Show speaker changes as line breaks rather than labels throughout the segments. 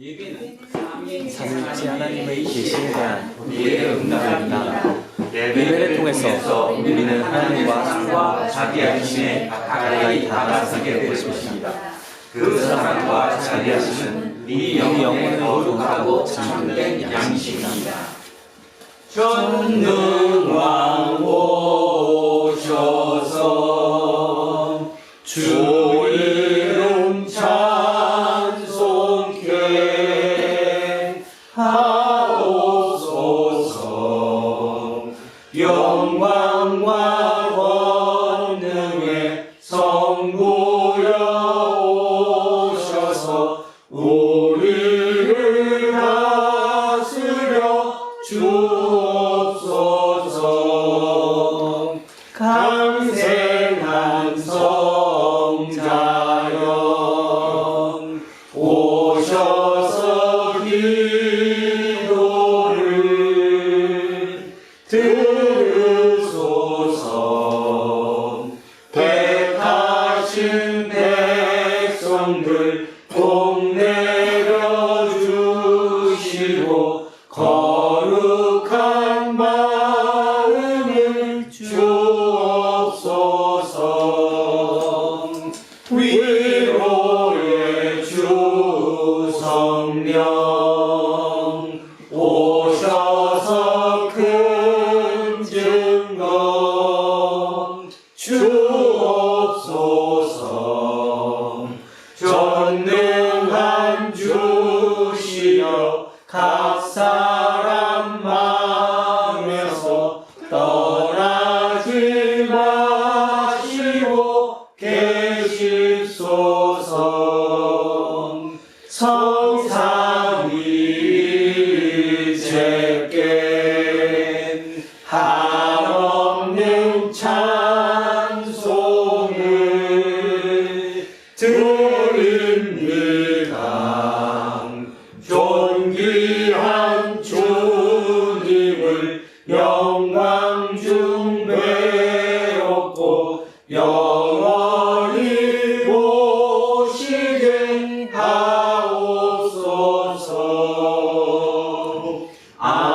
삼위일체 하나님의 계시에 대한 우리의 응답입니다. 예배를 통해서 우리는 하나님과 상과 자기 하심에 가까이 다가서게 될 것입니다. 그 사랑과 자기 하심은 우리 영혼을 거룩하고 참된 양식입니다.
전능왕 오셔서 주 이름 찬송케 하옵소서. 영광과 권능의 성부여 오셔서 우리를 다스려 주옵소서. 강생한 성자여 오셔서 기도를 들으소서. 택하신 백성들 복 내려주시고 거룩한 마음을 주옵소서. 위로의 주 성령 오셔서 큰 증거 주옵소서. 전능한 주시여 각 사람 마음에서 떠나지 마시고 계십소서. 성삼위일체께 한없는 찬송을 드립니다. 존귀한 주님을 영광 중배웠고 영원히 모시게 하옵소서. 아멘.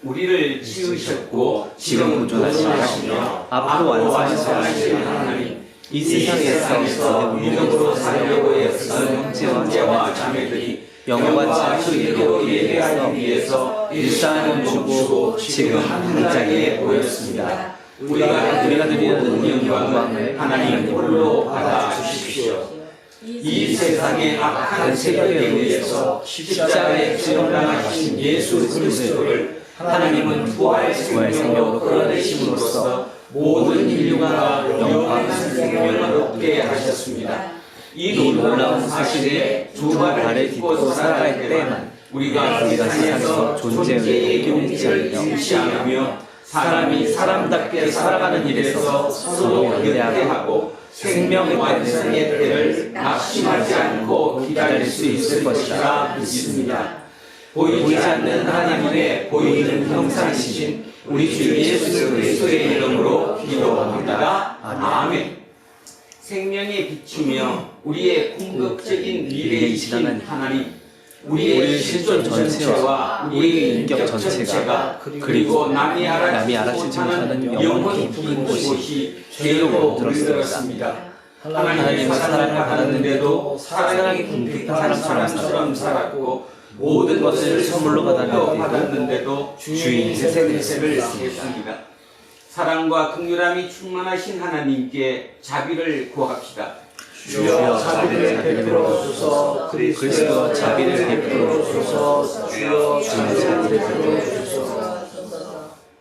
우리를 지으셨고
지금 보존하시며 앞으로 완성하실 하나님, 이 세상에서
믿음으로 살려고 애쓰는 형제와 자매들이 영과 자주의로 예배하기 위해서
일상을 멈추고 지금 현장에 모였습니다.
우리가 드리는 영광을 하나님 홀로 받아주십시오. 이 세상의 악한 세력에 의해서 십자가에 죽임당하신 예수 그리스도를 하나님은 부활 생명으로 끌어내심으로써 모든 인류가 영광 생명을 얻게 하셨습니다. 이 놀라운 사실에 두 발을 딛고 살아갈 때만 우리가 세상에서 존재의 경지를 잃지 않으며 사람이 사람답게 살아가는 일에서 서로 연대하고 생명의 때를 낙심하지 않고 기다릴 수 있을 것이라 믿습니다. 보이지 않는 하나님의 보이는 형상이신 우리 주 예수 그리스도의 이름으로 기도합니다. 아멘. 생명의 빛이며 우리의 궁극적인 미래이신 하나님, 우리의 실존 전체와 우리의 인격 전체가 그리고 남이 알아듣지 못하는 영혼이 품은 곳이 죄로 물들었습니다. 하나님의 사랑을 받았는데도 사랑이 궁핍한 사람처럼 살았고 모든 것을 선물로 받았는데도 주인 세세를 했습니다. 사랑과 긍휼함이 충만하신 하나님께 자비를 구합시다.
주여 자비를 베풀어 주소서. 그리스도 자비를 베풀어 주소서. 주여 자비를 베풀어 주소서.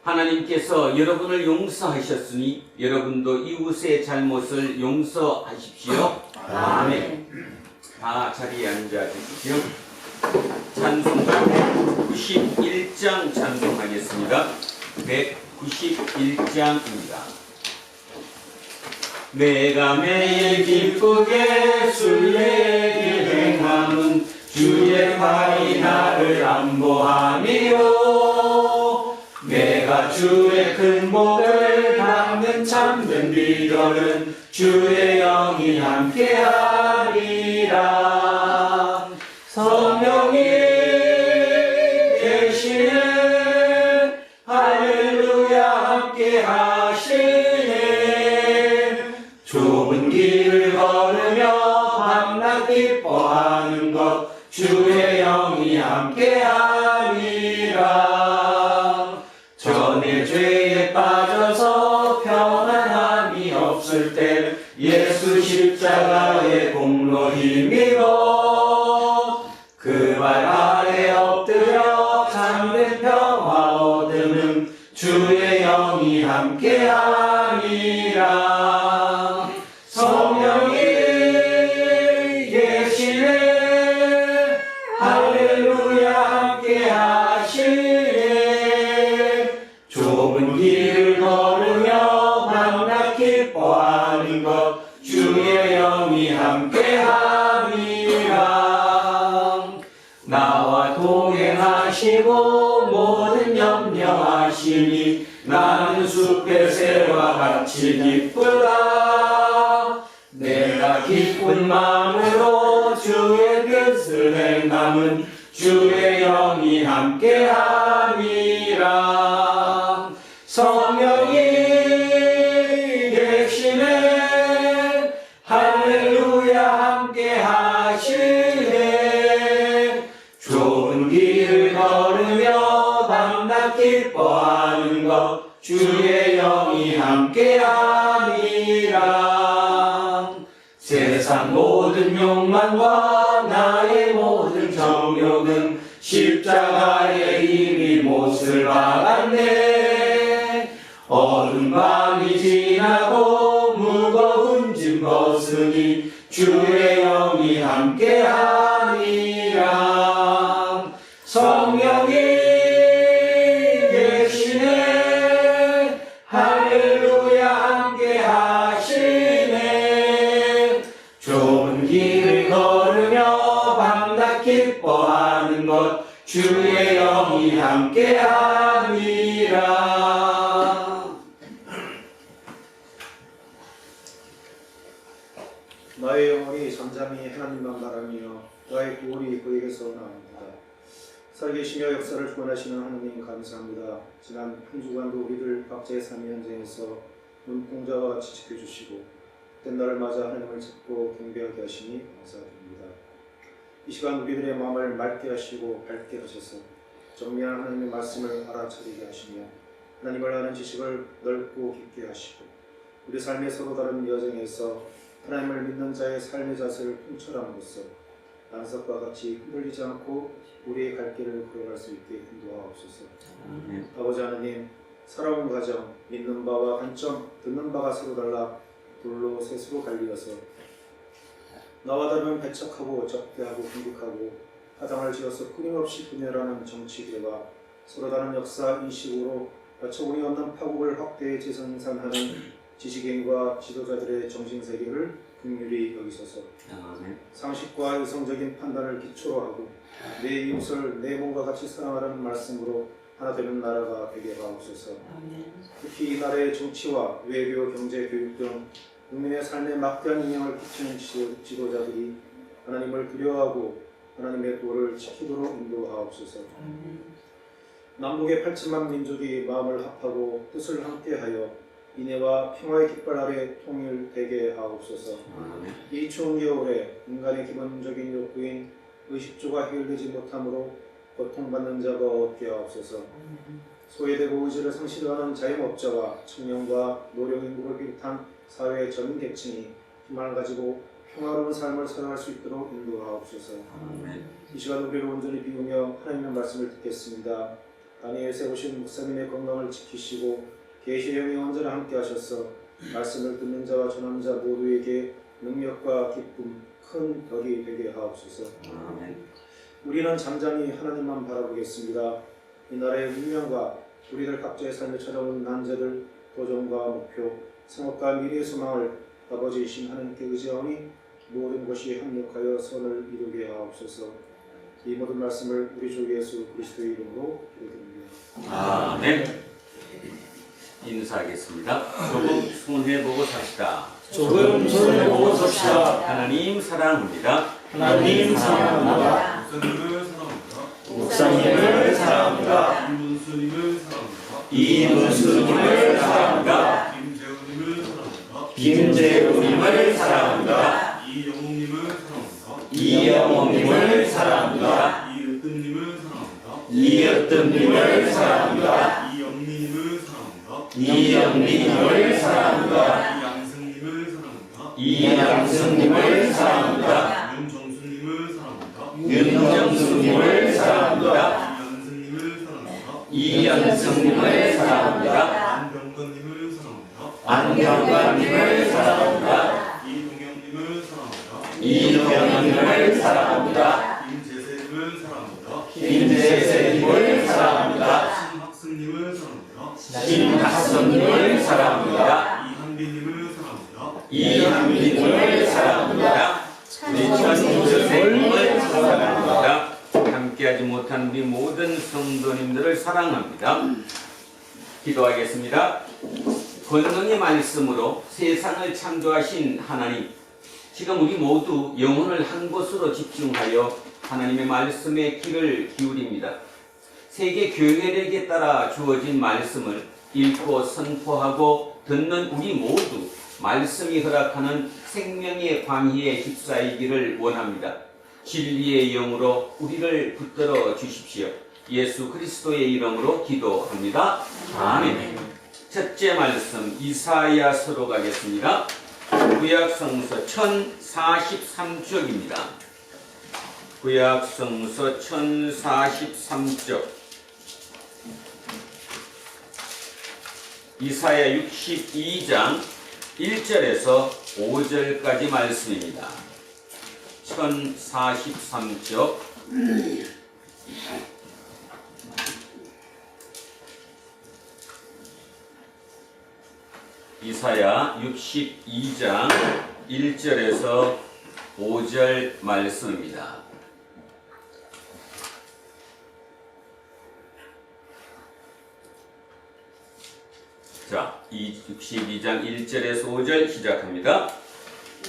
하나님께서 여러분을 용서하셨으니 여러분도 이웃의 잘못을 용서하십시오. 아멘. 다 자리에 앉아주십시오. 찬송가 191장 찬송하겠습니다. 191장입니다. 내가 매일 기쁘게 주의 길 행함은 주의 팔이 나를 안보함이요. 내가 주의 큰 복을 받는 사는 참된 비결은 주의 영이 함께하리라. 성령이 계시네. 할렐루야 함께하시네. 좁은 길을 걸으며 밤낮 기뻐하는 것 주의 영이 함께하리라. 전에 죄에 빠져서 평안함이 없을 때 예수 십자가의 공로 힘입어 그 발 아래 엎드려 참된 평화 얻으는 주의 영이 함께하리라. 성령이 계시네. 할렐루야 함께하시네. 좁은 길을 걸으며 밤낮 기뻐하는 것 주의 영이 함께하리라. 나와 동행하시고 모든 염려하시니 나는 숲의 새와 같이 기쁘다. 내가 기쁜 마음으로 주의 뜻을 행함은 주의 영이 함께하리라. 성령이 계시네. 할렐루야 함께하시네. 좁은 길을 걸으며 밤낮 기뻐하는 것 주의 영이 함께하리라. 세상 모든 욕망과 나의 모든 정욕은 십자가에 이미 못을 박았네. 어두운 밤이 지나고 무거운 짐 벗으니 주의 영이 함께하리라. 성령이 계시네. 할렐루야 함께하시네. 좁은 길을 걸으며 밤낮 기뻐하는 것 주의 영이 함께하리라.
나의 영혼이 잠잠히 하나님만 바라며 나의 구원이 그에게서 나옵니다. 살계시며 역사를 주관하시는 하나님 감사합니다. 지난 한 주간도 우리를 각자의 삶의 현장에서 눈동자와 같이 지켜주시고 된 날을 맞아 하나님을 찾고 경배하게 하시니 감사드립니다. 이 시간 우리들의 마음을 맑게 하시고 밝게 하셔서 정밀한 하나님의 말씀을 알아차리게 하시며 하나님을 아는 지식을 넓고 깊게 하시고 우리 삶의 서로 다른 여정에서 하나님을 믿는 자의 삶의 자세를 통찰함으로써 안석과 같이 흔들리지 않고 우리의 갈 길을 걸어갈 수 있게 인도하옵소서. 아버지 하나님, 살아온 과정, 믿는 바와 관점, 듣는 바가 서로 달라 둘로 셋으로 갈리어서 나와 다르면 배척하고 적대하고 공격하고 파장을 지어서 끊임없이 분열하는 정치계와 서로 다른 역사 인식으로 어처구니 없는 파국을 확대해 재생산하는 지식인과 지도자들의 정신세계를 긍휼히 여기소서. 상식과 이성적인 판단을 기초로 하고 내 이웃을 내 몸과 같이 사랑하라는 말씀으로 하나 되는 나라가 되게 하옵소서. 특히 이 나라의 정치와 외교, 경제, 교육 등 국민의 삶에 막대한 영향을 끼치는 지도자들이 하나님을 두려워하고 하나님의 도를 지키도록 인도하옵소서. 남북의 8천만 민족이 마음을 합하고 뜻을 함께하여 인애와 평화의 깃발 아래 통일되게 하옵소서. 이 추운 겨울에 인간의 기본적인 욕구인 의식주가 해결되지 못함으로 고통받는 자가 없게 하옵소서. 소외되고 의지를 상실하는 자영업자와 청년과 노령인구를 비롯한 사회의 전 계층이 희망을 가지고 평화로운 삶을 살아갈 수 있도록 인도하옵소서. 이 시간 우리를 온전히 비우며 하나님의 말씀을 듣겠습니다. 다니엘 세우신 목사님의 건강을 지키시고 계시의 영이 언제나 함께 하셔서 말씀을 듣는 자와 전하는 자 모두에게 능력과 기쁨, 큰 덕이 되게 하옵소서. 우리는 잠잠히 하나님만 바라보겠습니다. 이 나라의 운명과 우리들 각자의 삶에 찾아오는 난제들, 도전과 목표, 생업과 미래의 소망을 아버지이신 하나님께 의지하오니 모든 것이 합력하여 선을 이루게 하옵소서. 이 모든 말씀을 우리 주 예수 그리스도의 이름으로 기도드립니다.
아멘. 인사하겠습니다. 조금 손해보고 삽시다.
조금 손해보고 삽시다.
하나님 사랑합니다.
하나님 사랑합니다. 목사님을 사랑합니다. 이문수님을 사랑합니다. 김재우님을 사랑합니다. 이영웅님을 사랑합니다. 이으뜸님을 사랑합니다. 이영리님을 사랑합니다. 이양승님을 사랑합니다. 윤정수님을 사랑합니다. 이연승님을 사랑합니다. 안경관님을 사랑합니다. 이동영님을 사랑합니다. 김재세님을 사랑합니다. 신학성님을 사랑합니다. 이한빈님을 사랑합니다. 우리 전주생님을 사랑합니다. 함께하지 못한 우리 모든 성도님들을 사랑합니다. 기도하겠습니다. 권능의 말씀으로 세상을 창조하신 하나님, 지금 우리 모두 영혼을 한 곳으로 집중하여 하나님의 말씀에 귀를 기울입니다. 세계 교회력에 따라 주어진 말씀을 읽고 선포하고 듣는 우리 모두 말씀이 허락하는 생명의 광희에 휩싸이기를 원합니다. 진리의 영으로 우리를 붙들어 주십시오. 예수 그리스도의 이름으로 기도합니다. 아멘. 첫째 말씀 이사야서로 가겠습니다. 구약성서 1043쪽입니다. 구약성서 1043쪽 이사야 62장 1절에서 5절까지 말씀입니다. 1043쪽 이사야 62장 1절에서 5절 말씀입니다. 자, 62장 1절에서 5절 시작합니다.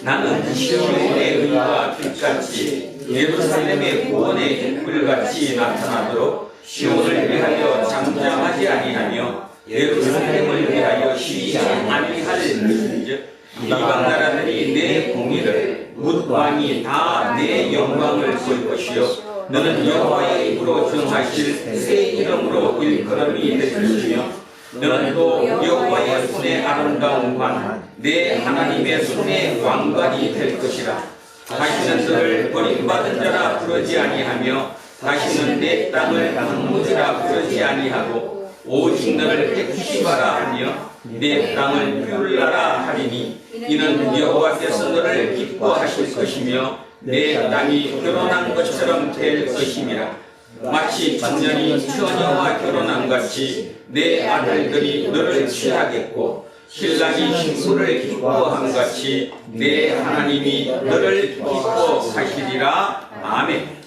나는 시온의 의가 빛같이 예루살렘의 구원의 햇불같이 나타나도록 시온을 위하여 잠잠하지 아니하며 예루살렘을 위하여 쉬지 아니할는즉 이방 나라들이 내 공의를 뭇 왕이 다 내 영광을 볼 것이요 너는 여호와의 입으로 정하실 새 이름으로 일컬음이 될 것이며 너는 또 여호와의 손의 아름다운 관, 내 하나님의 손의 왕관이 될 것이라. 다시는 너를 버림받은 자라 부르지 아니하며 다시는 내 땅을 강무지라 부르지 아니하고 오직 너를 택시바라 하며 내 땅을 뷰라라 하리니 이는 여호와께서 너를 기뻐하실 것이며 내 땅이 결혼한 것처럼 될 것임이라. 마치 청년이 처녀와 결혼한 같이 내 아들들이 너를 취하겠고 신랑이 신부를 기뻐함 같이 내 하나님이 너를 기뻐하시리라. 아멘.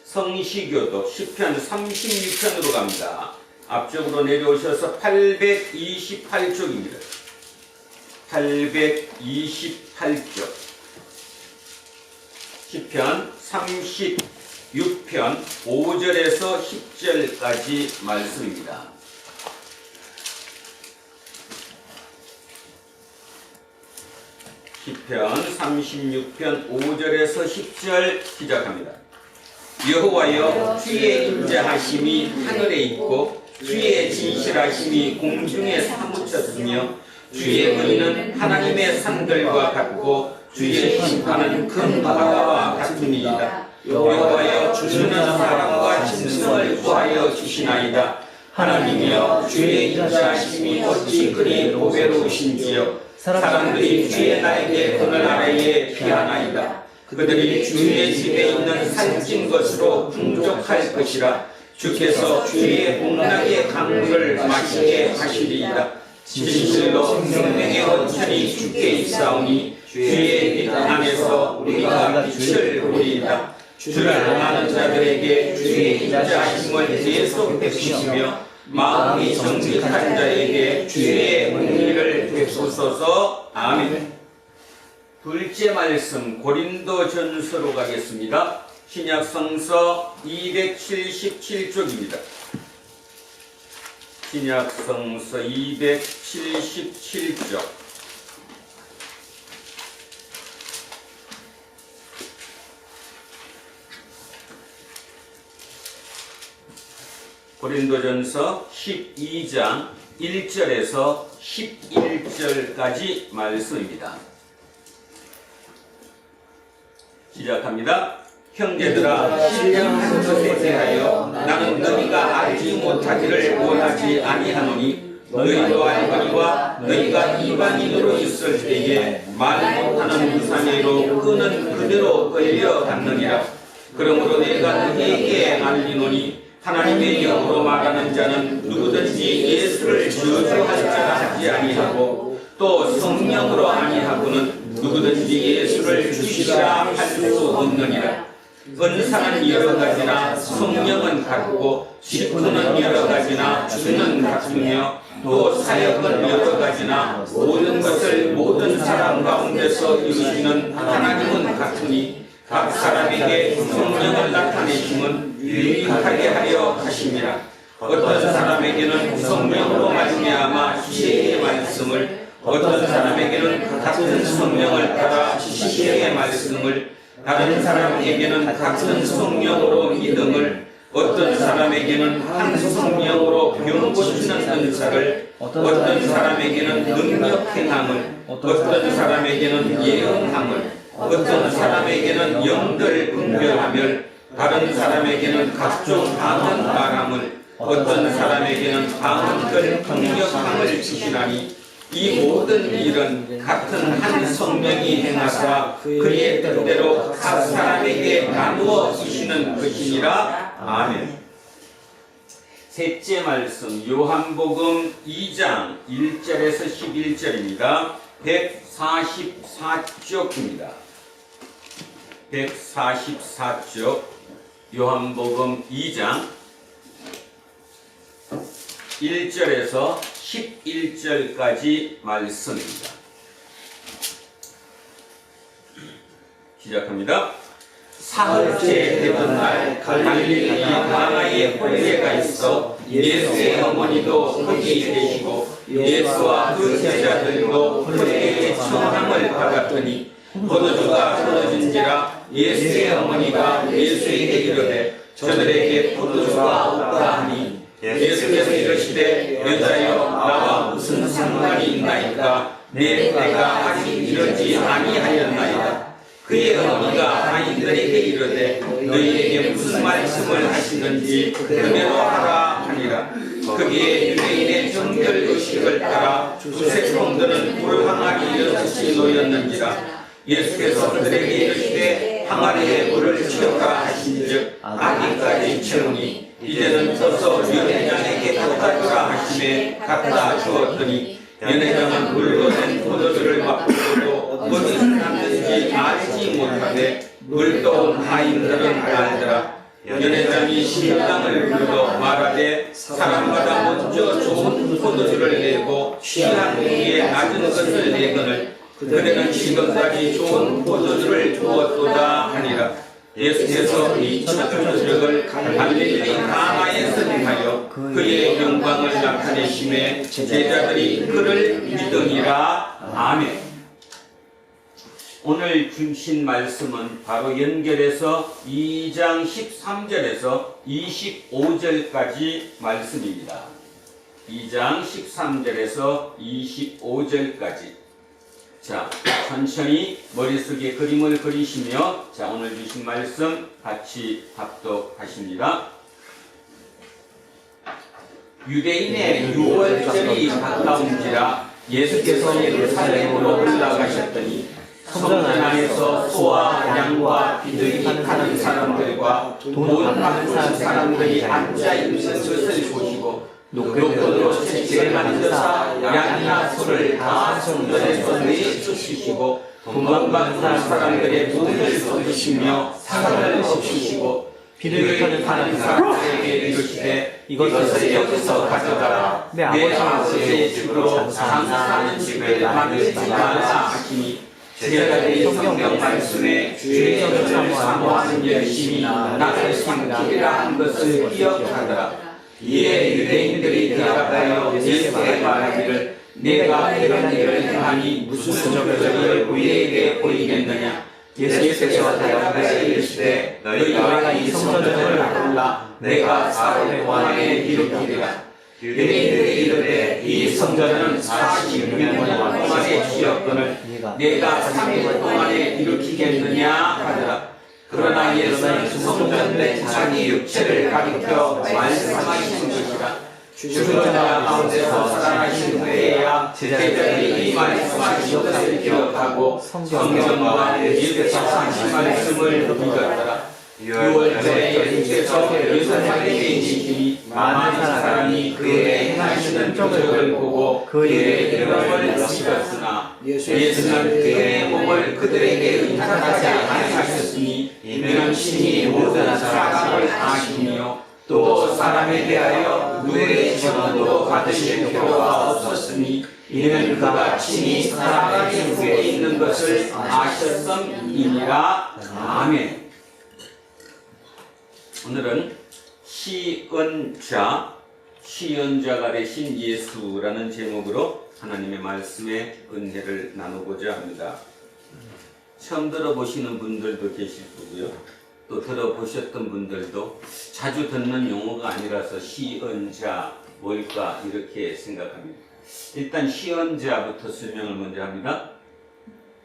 성시교독 시편 36편으로 갑니다. 앞쪽으로 내려오셔서 828쪽입니다. 828쪽 시편 36편 5절에서 10절까지 말씀입니다. 시편 36편 5절에서 10절 시작합니다. 여호와여 주의 인자하심이 하늘에 있고 주의 진실하심이 공중에 사무쳤으며 주의 의는 하나님의 산들과 같고 주의 심판은 큰 바다와 같으니이다. 여호와여 주는 사랑과 진성을 구하여 주시나이다. 하나님이여 주의 인자하심이 어찌 그리 보배로우신지요. 사람들이 주의 날개 그늘 아래에 피하나이다. 그들이 주의 집에 있는 살찐 것으로 풍족할 것이라. 주께서 주의 복락의 강물을 마시게 하시리이다. 진실로 생명의 원천이 주께 있사오니 주의 빛 안에서 우리가 빛을 보리이다. 주를 아는 자들에게 주의 인자하심을 계속 베푸시며 마음이 정직한 자에게 주의 은혜를 베푸소서. 아멘. 둘째 말씀 고린도전서로 가겠습니다. 신약성서 277쪽입니다. 신약성서 277쪽. 고린도전서 12장 1절에서 11절까지 말씀입니다. 시작합니다. 형제들아, 신령한 것에 대하여 나는 너희가 알지 못하기를 원하지 아니하노니 너희도 알거니와 너희가 이방인으로 있을 때에 말 못하는 무사내로 끄는 그대로 끌려갔느니라. 그러므로 내가 너희에게 알리노니 하나님의 영으로 말하는 자는 누구든지 예수를 저주할 자라 하지 아니하고 또 성령으로 아니하고는 누구든지 예수를 주시라 할 수 없느니라. 은사는 여러 가지나 성령은 같고 식구는 여러 가지나 주는 같으며 또 사역은 여러 가지나 모든 것을 모든 사람 가운데서 이루시는 하나님은 같으니 각 사람에게 성령을 나타내심은 유익하게 하려 하심이라. 어떤 사람에게는 성령으로 말미암아 지혜의 말씀을, 어떤 사람에게는 같은 성령을 따라 지식의 말씀을, 다른 사람에게는 같은 성령으로 믿음을, 어떤 사람에게는 한 성령으로 병 고치는 은사를, 어떤 사람에게는 능력 행함을, 어떤 사람에게는 예언함을, 어떤 사람에게는 영들 분별하며, 다른 사람에게는 각종 방언 말함을, 어떤 사람에게는 방언들 통역함을 주시나니 이 모든 일은 같은 한 성령이 행하사 그의 뜻대로 각 사람에게 나누어 주시는 것이니라. 아멘. 셋째 말씀 요한복음 2장 1절에서 11절입니다. 144쪽입니다. 144쪽 요한복음 2장 1절에서 11절까지 말씀입니다. 시작합니다. 사흘째 되던 날 갈릴리 가나에 혼례가 있어 예수의 어머니도 거기 계시고 예수와 그 제자들도 혼례의 청함을 받았더니 포도주가 떨어진지라 예수의 어머니가 예수에게 이르되 저들에게 포도주가 없다 하니 예수께서 이르시되 여자여 나와 무슨 상관이 있나이까 내 때가 아직 이르지 아니하였나이다. 그의 어머니가 아이들에게 이르되 너희에게 무슨 말씀을 하시는지 그대로 하라 하니라. 거기에 유대인의 정결 의식을 따라 두세 성도는 불 항아리 6이 놓였는지라. 예수께서 그들에게 이르시되 항아리에 물을 채우라 하신즉 아기까지 채우니 이제는 서서 연회장에게 갖다 주라 하심에 갖다 주었더니 연회장은 물로 된 포도주를 맛보고도 어디서 났는지 알지 못하되 물떠온 하인들은 알더라. 연회장이 신랑을 불러 말하되 사람마다 먼저 좋은 포도주를 내고 취한 후에 낮은 것을 내거늘 그대는 지금까지 좋은 포도주를 주었도다 하니라. 예수께서 이 첫 표적을 갈릴리 가나에서 행하여 그의 영광을 나타내심에 제자들이 그를 믿으니라. 아멘. 오늘 주신 말씀은 바로 연결해서 2장 13절에서 25절까지 말씀입니다. 2장 13절에서 25절까지. 자, 천천히 머릿속에 그림을 그리시며 자, 오늘 주신 말씀 같이 합독하십니다. 유대인의 유월절이 가까운지라 예수께서 예루살렘으로 올라가셨더니 성전 안에서 소와 양과 비둘기 파는 사람들과 돈 받는 사람들이 앉아 있는 것을 보시고 노끈으로 채찍을 만드사 양이나 소를 다 성전에서 내쫓으시고 돈 받는 사람들의 돈을 쏟으시며 상을 없으시고
비둘기 타는 사람에게
이르시되
이것을
여기서 가져가라.
내
내
아버지
아버지의 집으로 장사하는 집을 만들지 말라 하시니 제자들이 성경 말씀에 주의 전을 사모하는 열심히 나를 삼키리라 한 것을 기억하더라. 이에 유대인들이 대답하여 예수께 말하기를 내가 이런 일을 행하니 무슨 표적이 우리에게 보이겠느냐. 예수께서 대답하여 이르시되 너희가 이 성전을 몰라 내가 4일 동안에 일으키리라. 유대인들이 이르되 이 성전은 46년 동안에 지었거늘 내가 3일 동안에 일으키겠느냐 하더라. 그러나 예수는 성전 내 자기 육체를 가리켜 말씀하신 것이라. 죽은 자 가운데서 살아나신 후에야 제자들이 이 말씀하신 것을 기억하고 성경과 예수께서 하신 말씀을 믿었더라. 6월절에 예수께서 예루살렘에 계시니 많은 사람이 그의 행하시는 표적을 보고 그의 이름을 지었으나 예수는 그의 몸을 그들에게 의탁하지 아니하셨으니 이는 신이 모든 사람을 아시며 또 사람에 대하여 누구의 증언도 받으실 필요가 없었으니 이는 그가 친히 살아가신 후에 있는 것을 아셨음이니라. 아멘. 오늘은 시언자가 되신 예수라는 제목으로 하나님의 말씀의 은혜를 나누고자 합니다. 처음 들어보시는 분들도 계실 거고요. 또 들어보셨던 분들도 자주 듣는 용어가 아니라서 시언자 뭘까 이렇게 생각합니다. 일단 시언자부터 설명을 먼저 합니다.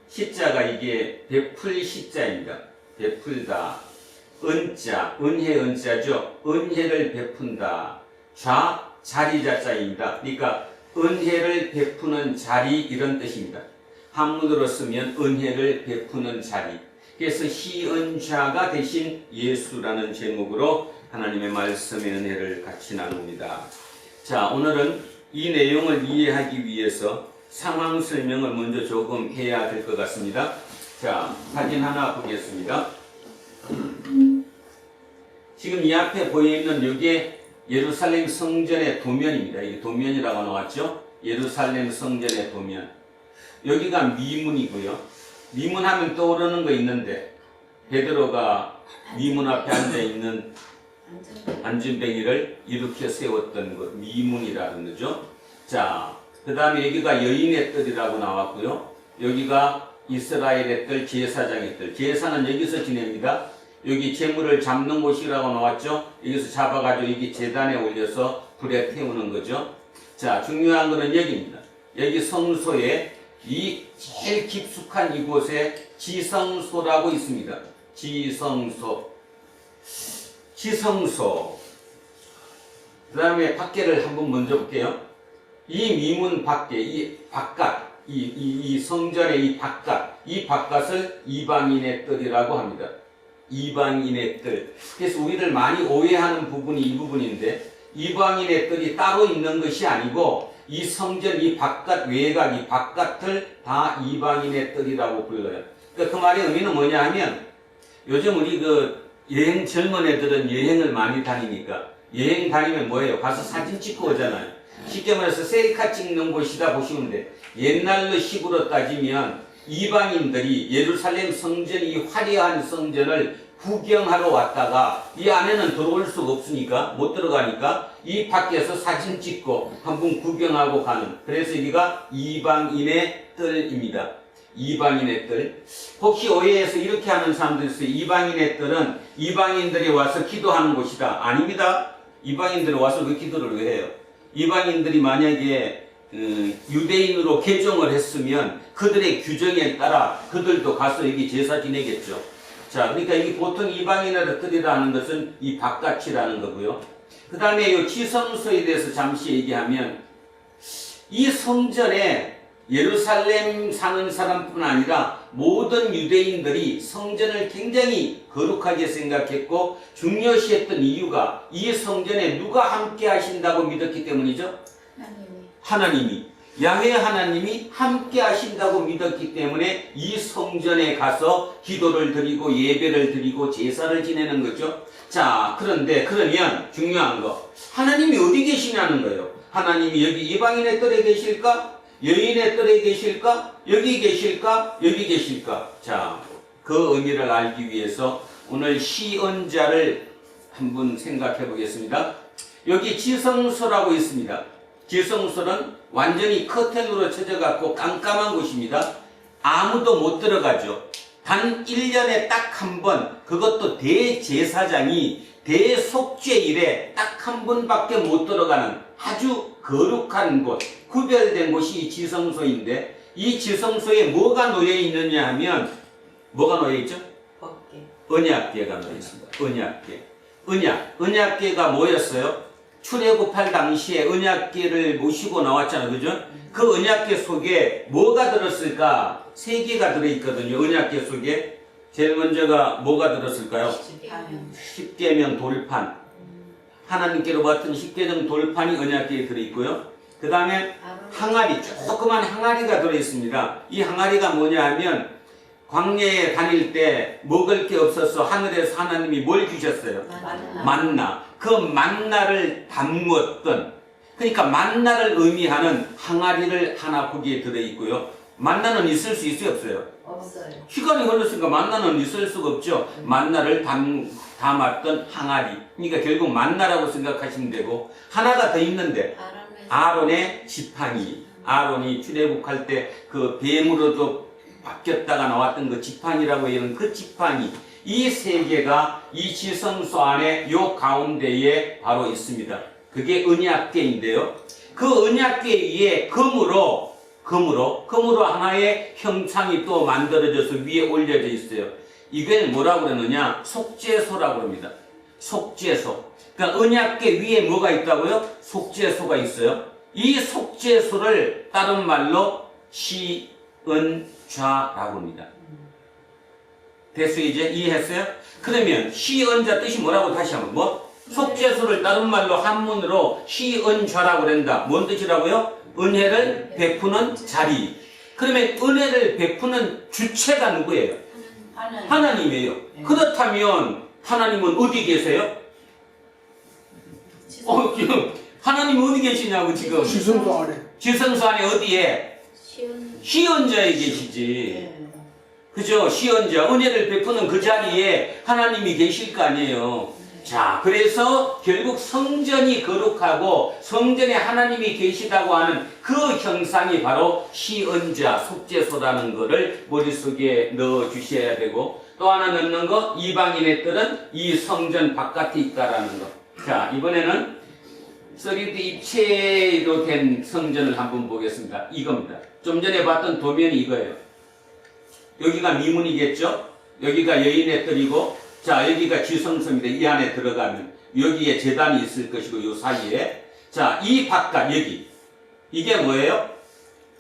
시자가 이게 베풀 시자입니다. 베풀다. 은자, 은혜 은자죠. 은혜를 베푼다. 자리 자자입니다. 그러니까 은혜를 베푸는 자리 이런 뜻입니다. 한문으로 쓰면 은혜를 베푸는 자리. 그래서 시은자가 되신 예수라는 제목으로 하나님의 말씀의 은혜를 같이 나눕니다. 자, 오늘은 이 내용을 이해하기 위해서 상황 설명을 먼저 조금 해야 될 것 같습니다. 자, 사진 하나 보겠습니다. 지금 이 앞에 보여있는 이게 예루살렘 성전의 도면입니다. 이게 도면이라고 나왔죠? 예루살렘 성전의 도면. 여기가 미문이고요. 미문하면 떠오르는 거 있는데 베드로가 미문 앞에 앉아있는 안전뱅이를 일으켜 세웠던 것, 미문이라는 거죠. 자, 그 다음에 여기가 여인의 뜰이라고 나왔고요. 여기가 이스라엘의 뜰, 제사장의 뜰. 제사는 여기서 지냅니다. 여기 재물을 잡는 곳이라고 나왔죠. 여기서 잡아가지고 여기 제단에 올려서 불에 태우는 거죠. 자, 중요한 거는 여기입니다. 여기 성소에 이 제일 깊숙한 이곳에 지성소라고 있습니다. 지성소. 그 다음에 밖에를 한번 먼저 볼게요. 이 미문 밖에, 이 바깥, 이 성전의 이 바깥을 이방인의 뜰이라고 합니다. 이방인의 뜰. 그래서 우리를 많이 오해하는 부분이 이 부분인데, 이방인의 뜰이 따로 있는 것이 아니고 이 성전 이 바깥 외곽 이 바깥을 다 이방인의 뜰이라고 불러요. 그러니까 그 말의 의미는 뭐냐 하면, 요즘 우리 여행 젊은 애들은 여행을 많이 다니니까 여행 다니면 뭐예요? 가서 사진 찍고 오잖아요. 쉽게 말해서 셀카 찍는 곳이다 보시면 돼. 옛날로 식으로 따지면 이방인들이 예루살렘 성전, 이 화려한 성전을 구경하러 왔다가 이 안에는 들어올 수가 없으니까, 못 들어가니까 이 밖에서 사진 찍고 한번 구경하고 가는, 그래서 여기가 이방인의 뜰입니다. 이방인의 뜰. 혹시 오해해서 이렇게 하는 사람들이 있어요. 이방인의 뜰은 이방인들이 와서 기도하는 곳이다. 아닙니다. 이방인들이 와서 그 기도를 왜 해요? 이방인들이 만약에 유대인으로 개종을 했으면 그들의 규정에 따라 그들도 가서 여기 제사 지내겠죠. 자, 그러니까 이게 보통 이방인의 뜰이라는 것은 이 바깥이라는 거고요. 그 다음에 이 지성소에 대해서 잠시 얘기하면, 이 성전에 예루살렘 사는 사람뿐 아니라 모든 유대인들이 성전을 굉장히 거룩하게 생각했고 중요시했던 이유가 이 성전에 누가 함께 하신다고 믿었기 때문이죠? 하나님이. 야훼 하나님이 함께 하신다고 믿었기 때문에 이 성전에 가서 기도를 드리고 예배를 드리고 제사를 지내는 거죠. 자, 그런데 그러면 중요한 거, 하나님이 어디 계시냐는 거예요. 하나님이 여기 이방인의 뜰에 계실까? 여인의 뜰에 계실까? 여기 계실까? 여기 계실까? 자, 그 의미를 알기 위해서 오늘 시언자를 한번 생각해 보겠습니다. 여기 지성소라고 있습니다. 지성소는 완전히 커튼으로 쳐져갖고 깜깜한 곳입니다. 아무도 못 들어가죠. 단 1년에 딱 한 번, 그것도 대제사장이 대속죄일에 딱 한 번밖에 못 들어가는 아주 거룩한 곳, 구별된 곳이 지성소인데, 이 지성소에 뭐가 놓여 있느냐 하면, 뭐가 놓여 있죠? 언약궤가 놓여 있습니다. 언약궤가 뭐였어요? 출애굽할 당시에 언약궤를 모시고 나왔잖아요. 그죠? 그 언약궤 속에 뭐가 들었을까? 3개가 들어있거든요. 언약궤 속에. 제일 먼저가 뭐가 들었을까요? 십계명 돌판. 하나님께로 받은 십계명 돌판이 언약궤에 들어있고요. 그 다음에 항아리, 조그만 항아리가 들어있습니다. 이 항아리가 뭐냐 하면 광야에 다닐 때 먹을 게 없어서 하늘에서 하나님이 뭘 주셨어요? 만나. 그 만나를 담궜던, 그러니까 만나를 의미하는 항아리를 하나 거기에 들어있고요. 만나는 있을 수 있어요, 없어요?
없어요.
시간이 흘렀으니까 만나는 있을 수가 없죠. 만나를 담았던 항아리. 그러니까 결국 만나라고 생각하시면 되고, 하나가 더 있는데 아론의 지팡이. 아론이 출애굽할 때 그 뱀으로도 바뀌었다가 나왔던 그 지팡이라고 하는 그 지팡이, 이 3개가 이 지성소 안에 요 가운데에 바로 있습니다. 그게 언약궤인데요. 그 언약궤 위에 금으로 하나의 형상이 또 만들어져서 위에 올려져 있어요. 이걸 뭐라고 그러느냐? 속죄소라고 합니다. 속죄소. 그러니까 언약궤 위에 뭐가 있다고요? 속죄소가 있어요. 이 속죄소를 다른 말로 시은좌라고 합니다. 됐어요? 이제 이해했어요? 그러면 시은좌 뜻이 뭐라고 다시 한번 뭐? 속죄소를 다른 말로 한문으로 시은좌라고 그런다. 뭔 뜻이라고요? 은혜를 베푸는 자리. 그러면 은혜를 베푸는 주체가 누구예요? 하나님이에요. 그렇다면 하나님은 어디 계세요? 하나님 어디 계시냐고 지금. 지성소 안에 어디에? 시언자에 계시지. 그죠? 시언자, 은혜를 베푸는 그 자리에 하나님이 계실 거 아니에요. 자, 그래서 결국 성전이 거룩하고 성전에 하나님이 계시다고 하는 그 형상이 바로 시언자, 속죄소라는 것을 머릿속에 넣어 주셔야 되고, 또 하나 넣는 거, 이방인의 뜰은 이 성전 바깥에 있다라는 거. 자, 이번에는 3D 입체로 된 성전을 한번 보겠습니다. 이겁니다. 좀 전에 봤던 도면이 이거예요. 여기가 미문이겠죠? 여기가 여인의 뜰이고, 자, 여기가 지성소입니다. 이 안에 들어가면 여기에 제단이 있을 것이고, 요 사이에. 자, 이 바깥, 여기. 이게 뭐예요?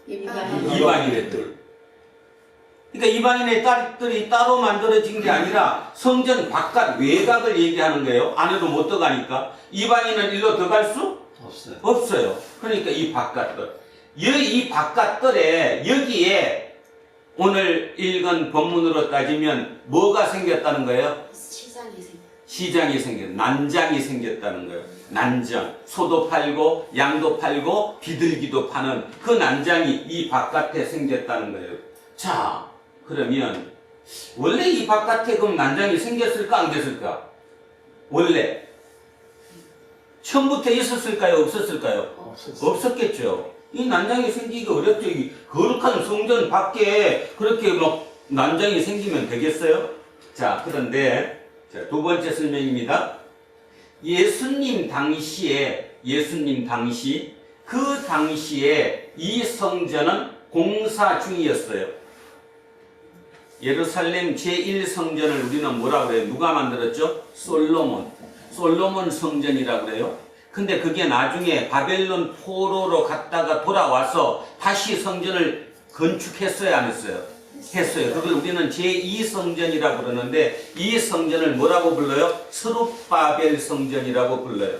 이방인의 뜰. 그러니까 이방인의 뜰이 따로 만들어진 게 아니라 성전 바깥 외곽을 얘기하는 거예요. 안으로 못 들어가니까. 이방인은 일로 들어갈 수? 없어요. 그러니까 이 바깥 뜰. 이 바깥 뜰에 여기에 오늘 읽은 본문으로 따지면 뭐가 생겼다는 거예요? 시장이 생겼다. 난장이 생겼다는 거예요. 난장. 소도 팔고 양도 팔고 비둘기도 파는 그 난장이 이 바깥에 생겼다는 거예요. 자, 그러면 원래 이 바깥에 그럼 난장이 생겼을까 안 됐을까? 원래 처음부터 있었을까요? 없었을까요? 없었겠죠. 이 난장이 생기기 어렵죠. 이 거룩한 성전 밖에 그렇게 막 난장이 생기면 되겠어요? 자, 그런데 자, 두 번째 설명입니다. 예수님 당시에 그 당시에 이 성전은 공사 중이었어요. 예루살렘 제1성전을 우리는 뭐라 그래요? 누가 만들었죠? 솔로몬 성전이라고 그래요. 근데 그게 나중에 바벨론 포로로 갔다가 돌아와서 다시 성전을 건축했어요, 안 했어요? 했어요. 그걸 우리는 제2성전이라고 그러는데, 이 성전을 뭐라고 불러요? 스룹바벨 성전이라고 불러요.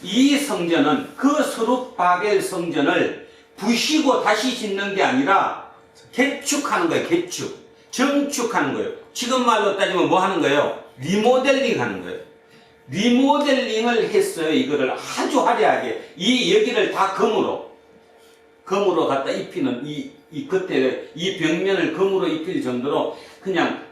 이 성전은 그 스룹바벨 성전을 부시고 다시 짓는 게 아니라 개축하는 거예요. 개축. 정축하는 거예요. 지금 말로 따지면 뭐 하는 거예요? 리모델링 하는 거예요. 리모델링을 했어요. 이거를 아주 화려하게. 이 여기를 다 금으로 갖다 입히는 그때 이 벽면을 금으로 입힐 정도로 그냥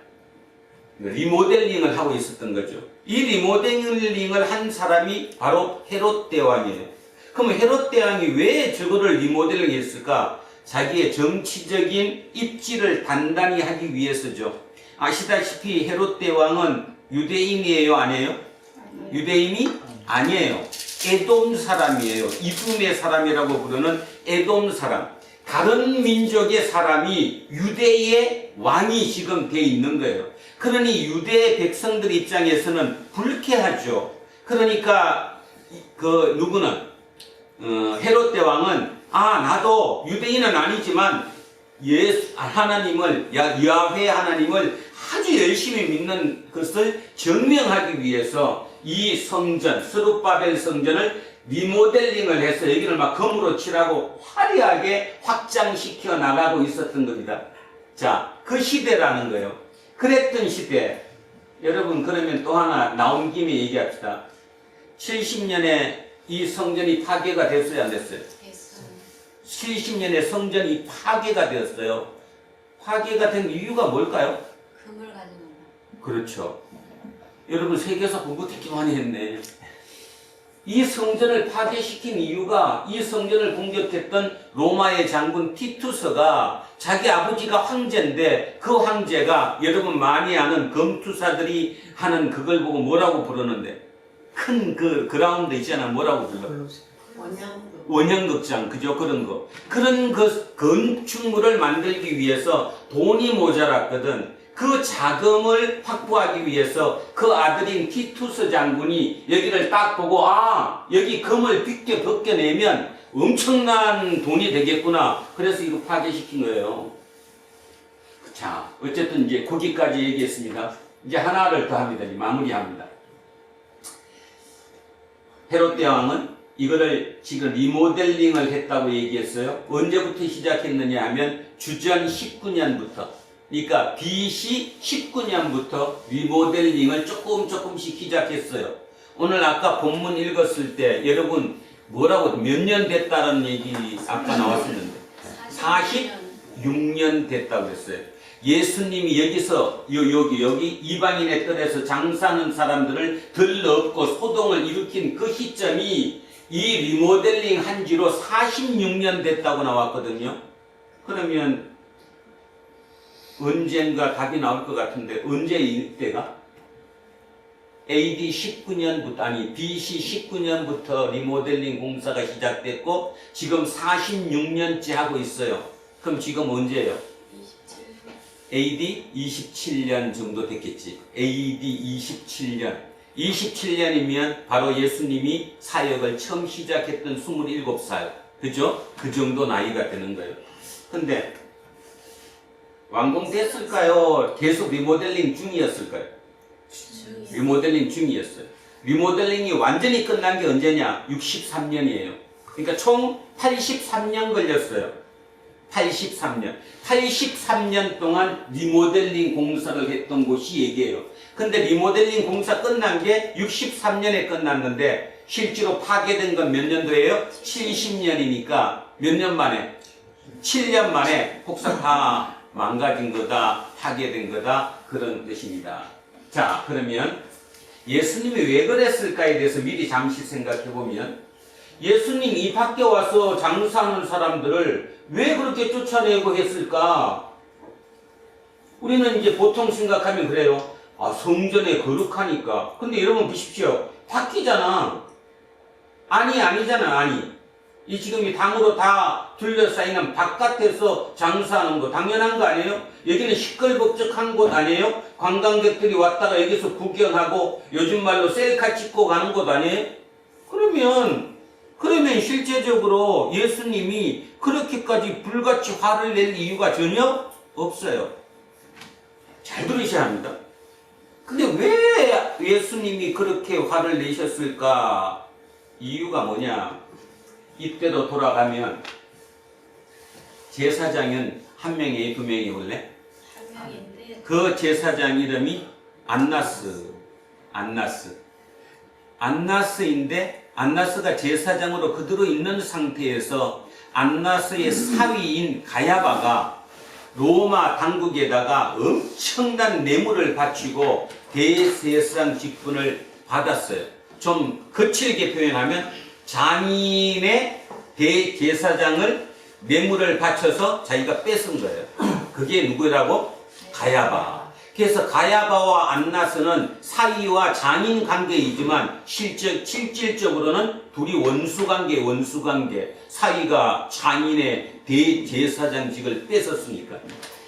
리모델링을 하고 있었던 거죠. 이 리모델링을 한 사람이 바로 헤롯 대왕이에요. 그럼 헤롯 대왕이 왜 저거를 리모델링 했을까? 자기의 정치적인 입지를 단단히 하기 위해서죠. 아시다시피 헤롯 대왕은 유대인이에요, 아니에요? 유대인이 아니에요. 에돔 사람이에요. 이둠의 사람이라고 부르는 에돔 사람. 다른 민족의 사람이 유대의 왕이 지금 돼 있는 거예요. 그러니 유대 백성들 입장에서는 불쾌하죠. 그러니까 헤롯 대왕은 나도 유대인은 아니지만 하나님을 야훼 하나님을 아주 열심히 믿는 것을 증명하기 위해서 이 성전 스룹바벨 성전을 리모델링을 해서 여기를 막 금으로 칠하고 화려하게 확장시켜 나가고 있었던 겁니다. 자, 그 시대라는 거예요. 그랬던 시대. 여러분, 그러면 또 하나 나온 김에 얘기합시다. 70년에 이 성전이 파괴가 됐어요, 안 됐어요?
됐어요.
70년에 성전이 파괴가 되었어요. 파괴가 된 이유가 뭘까요?
금을 가지고 나.
그렇죠. 여러분, 세계사 공부 되게 많이 했네. 이 성전을 파괴시킨 이유가 이 성전을 공격했던 로마의 장군 티투스가 자기 아버지가 황제인데 그 황제가 여러분 많이 아는 검투사들이 하는 그걸 보고 뭐라고 부르는데 큰 그 그라운드 있잖아. 뭐라고 불러? 원형극장. 그죠? 그런 거. 그런 그 건축물을 만들기 위해서 돈이 모자랐거든. 그 자금을 확보하기 위해서 그 아들인 티투스 장군이 여기를 딱 보고 여기 금을 벗겨내면 엄청난 돈이 되겠구나. 그래서 이거 파괴시킨 거예요. 자, 어쨌든 이제 거기까지 얘기했습니다. 이제 하나를 더 합니다. 이제 마무리합니다. 헤롯 대왕은 이거를 지금 리모델링을 했다고 얘기했어요. 언제부터 시작했느냐 하면 주전 19년부터. 그러니까 BC 19년부터 리모델링을 조금씩 시작했어요. 오늘 아까 본문 읽었을 때 여러분 뭐라고 몇 년 됐다는 얘기 아까 나왔었는데 46년 됐다고 했어요. 예수님이 여기서 여기 이방인의 뜰에서 장사하는 사람들을 들러엎고 소동을 일으킨 그 시점이 이 리모델링 한 지로 46년 됐다고 나왔거든요. 그러면 언젠가 답이 나올 것 같은데 언제 이때가? AD 19년부터 아니 BC 19년부터 리모델링 공사가 시작됐고 지금 46년째 하고 있어요. 그럼 지금 언제예요?
27년.
AD 27년 정도 됐겠지. AD 27년. 27년이면 바로 예수님이 사역을 처음 시작했던 27살. 그죠? 그 정도 나이가 되는 거예요. 근데 완공됐을까요? 계속 리모델링 중이었을까요? 리모델링 중이었어요. 리모델링이 완전히 끝난 게 언제냐? 63년이에요. 그러니까 총 83년 걸렸어요. 83년 동안 리모델링 공사를 했던 곳이 여기예요. 근데 리모델링 공사 끝난 게 63년에 끝났는데 실제로 파괴된 건 몇 년도예요? 70년이니까 몇 년 만에? 7년 만에 폭삭 다 망가진 거다, 파괴된 거다, 그런 뜻입니다. 자, 그러면 예수님이 왜 그랬을까에 대해서 미리 잠시 생각해 보면 예수님 이 밖에 와서 장사하는 사람들을 왜 그렇게 쫓아내고 했을까? 우리는 이제 보통 생각하면 그래요. 성전에 거룩하니까. 근데 여러분 보십시오. 바뀌잖아. 아니잖아. 이 지금 이 당으로 다 둘러싸이는 바깥에서 장사하는 거 당연한 거 아니에요? 여기는 시끌벅적한 곳 아니에요? 관광객들이 왔다가 여기서 구경하고 요즘 말로 셀카 찍고 가는 곳 아니에요? 그러면 실제적으로 예수님이 그렇게까지 불같이 화를 낼 이유가 전혀 없어요. 잘 들으셔야 합니다. 근데 왜 예수님이 그렇게 화를 내셨을까? 이유가 뭐냐? 이때로 돌아가면 제사장은 한 명이 두 명이 원래?
한 명인데
그 제사장 이름이 안나스인데 안나스가 제사장으로 그대로 있는 상태에서 안나스의 사위인 가야바가 로마 당국에다가 엄청난 뇌물을 바치고 대제사장 직분을 받았어요. 좀 거칠게 표현하면 장인의 대제사장을 뇌물을 바쳐서 자기가 뺏은 거예요. 그게 누구라고? 가야바. 그래서 가야바와 안나스는 사위와 장인 관계이지만 실질적으로는 둘이 원수관계. 사위가 장인의 대제사장직을 뺏었으니까.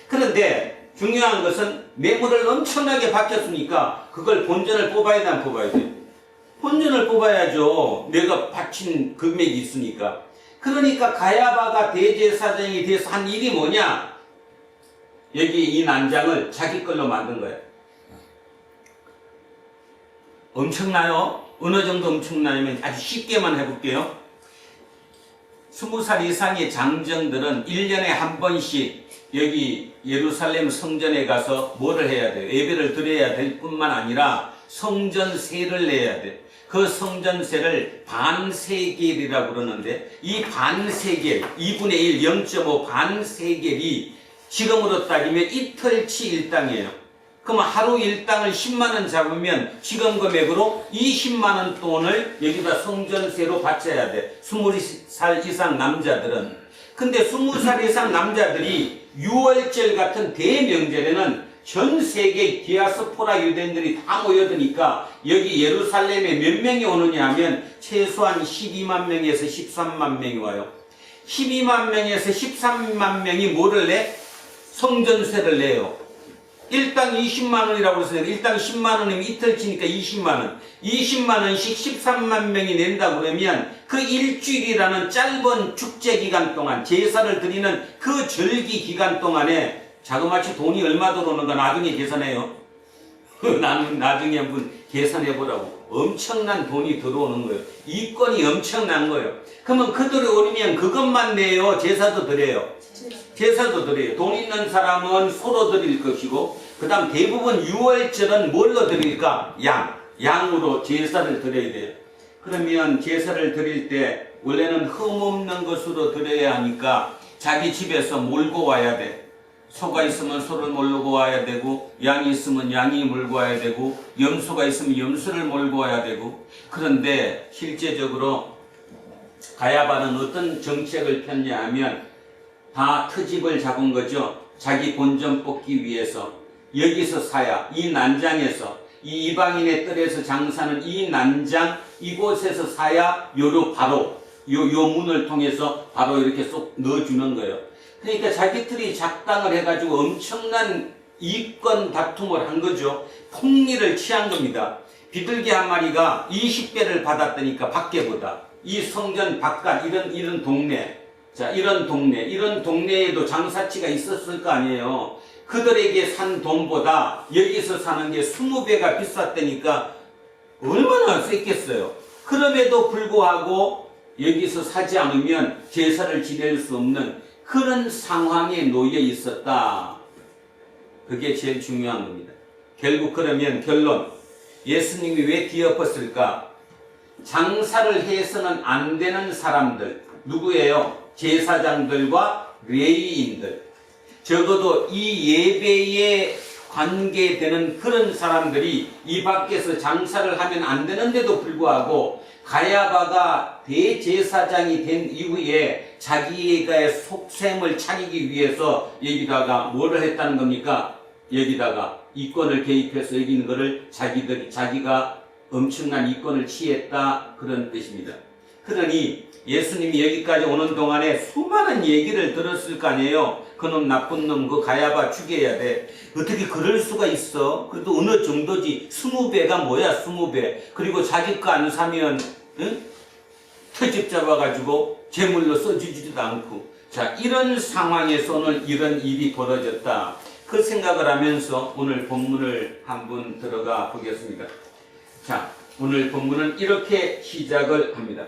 그런데 중요한 것은 뇌물을 엄청나게 바쳤으니까 그걸 본전을 뽑아야 돼, 안 뽑아야 돼? 본전을 뽑아야죠. 내가 바친 금액이 있으니까. 그러니까 가야바가 대제사장이 돼서 한 일이 뭐냐? 여기 이 난장을 자기 걸로 만든 거예요. 엄청나요? 어느 정도 엄청나냐면 아주 쉽게만 해볼게요. 20살 이상의 장정들은 1년에 한 번씩 여기 예루살렘 성전에 가서 뭐를 해야 돼요? 예배를 드려야 될 뿐만 아니라 성전세를 내야 돼. 그 성전세를 반세겔이라고 그러는데 이 반세겔, 2분의 1, 0.5 반세겔이 지금으로 따지면 이틀치 일당이에요. 그럼 하루 일당을 10만원 잡으면 지금 금액으로 20만원 돈을 여기다 성전세로 바쳐야 돼. 20살 이상 남자들은. 근데 20살 이상 남자들이 6월절 같은 대명절에는 전 세계 디아스포라 유대인들이 다 모여드니까 여기 예루살렘에 몇 명이 오느냐 하면 최소한 12만 명에서 13만 명이 와요. 12만 명에서 13만 명이 뭐를 내? 성전세를 내요. 일당 20만 원이라고 했어요. 일당 10만 원이면 이틀치니까 20만 원. 20만 원씩 13만 명이 낸다고 그러면 그 일주일이라는 짧은 축제 기간 동안 제사를 드리는 그 절기 기간 동안에 자그마치 돈이 얼마 들어오는가 나중에 계산해요. 나는 나중에 한번 계산해보라고. 엄청난 돈이 들어오는 거예요. 이권이 엄청난 거예요. 그러면 그들이 오면 그것만 내요? 제사도 드려요? 제사도 드려요. 돈 있는 사람은 소로 드릴 것이고 그 다음 대부분 6월절은 뭘로 드릴까? 양으로 제사를 드려야 돼요. 그러면 제사를 드릴 때 원래는 흠없는 것으로 드려야 하니까 자기 집에서 몰고 와야 돼. 소가 있으면 소를 몰고 와야 되고 양이 있으면 양이 몰고 와야 되고 염소가 있으면 염소를 몰고 와야 되고 그런데 실제적으로 가야바는 어떤 정책을 폈냐 하면 다 트집을 잡은 거죠. 자기 본전 뽑기 위해서 여기서 사야 이 난장에서 이 이방인의 뜰에서 장사는 이 난장 이곳에서 사야 요로 바로 요 문을 통해서 바로 이렇게 쏙 넣어주는 거예요. 그러니까 자기들이 작당을 해가지고 엄청난 이권 다툼을 한 거죠. 폭리를 취한 겁니다. 비둘기 한 마리가 20배를 받았다니까 밖에보다 이 성전 바깥 이런 동네 자 이런 동네에도 장사치가 있었을 거 아니에요. 그들에게 산 돈보다 여기서 사는 게 20배가 비쌌다니까 얼마나 셌겠어요. 그럼에도 불구하고 여기서 사지 않으면 제사를 지낼 수 없는 그런 상황에 놓여 있었다. 그게 제일 중요한 겁니다. 결국 그러면 결론 예수님이 왜 뒤엎었을까? 장사를 해서는 안 되는 사람들 누구예요? 제사장들과 레위인들 적어도 이 예배에 관계되는 그런 사람들이 이 밖에서 장사를 하면 안 되는데도 불구하고 가야바가 대제사장이 된 이후에 자기의 속셈을 차리기 위해서 여기다가 뭐를 했다는 겁니까? 여기다가 이권을 개입해서 여기 있는 거를 자기가 엄청난 이권을 취했다 그런 뜻입니다. 그러니 예수님이 여기까지 오는 동안에 수많은 얘기를 들었을 거 아니에요. 그놈 나쁜 놈 그 가야바 죽여야 돼. 어떻게 그럴 수가 있어? 그래도 어느 정도지. 20배가 뭐야 20배. 그리고 자기 거 안 사면 응? 터집 잡아가지고 제물로 써주지도 않고 자 이런 상황에서 오늘 이런 일이 벌어졌다. 그 생각을 하면서 오늘 본문을 한번 들어가 보겠습니다. 자 오늘 본문은 이렇게 시작을 합니다.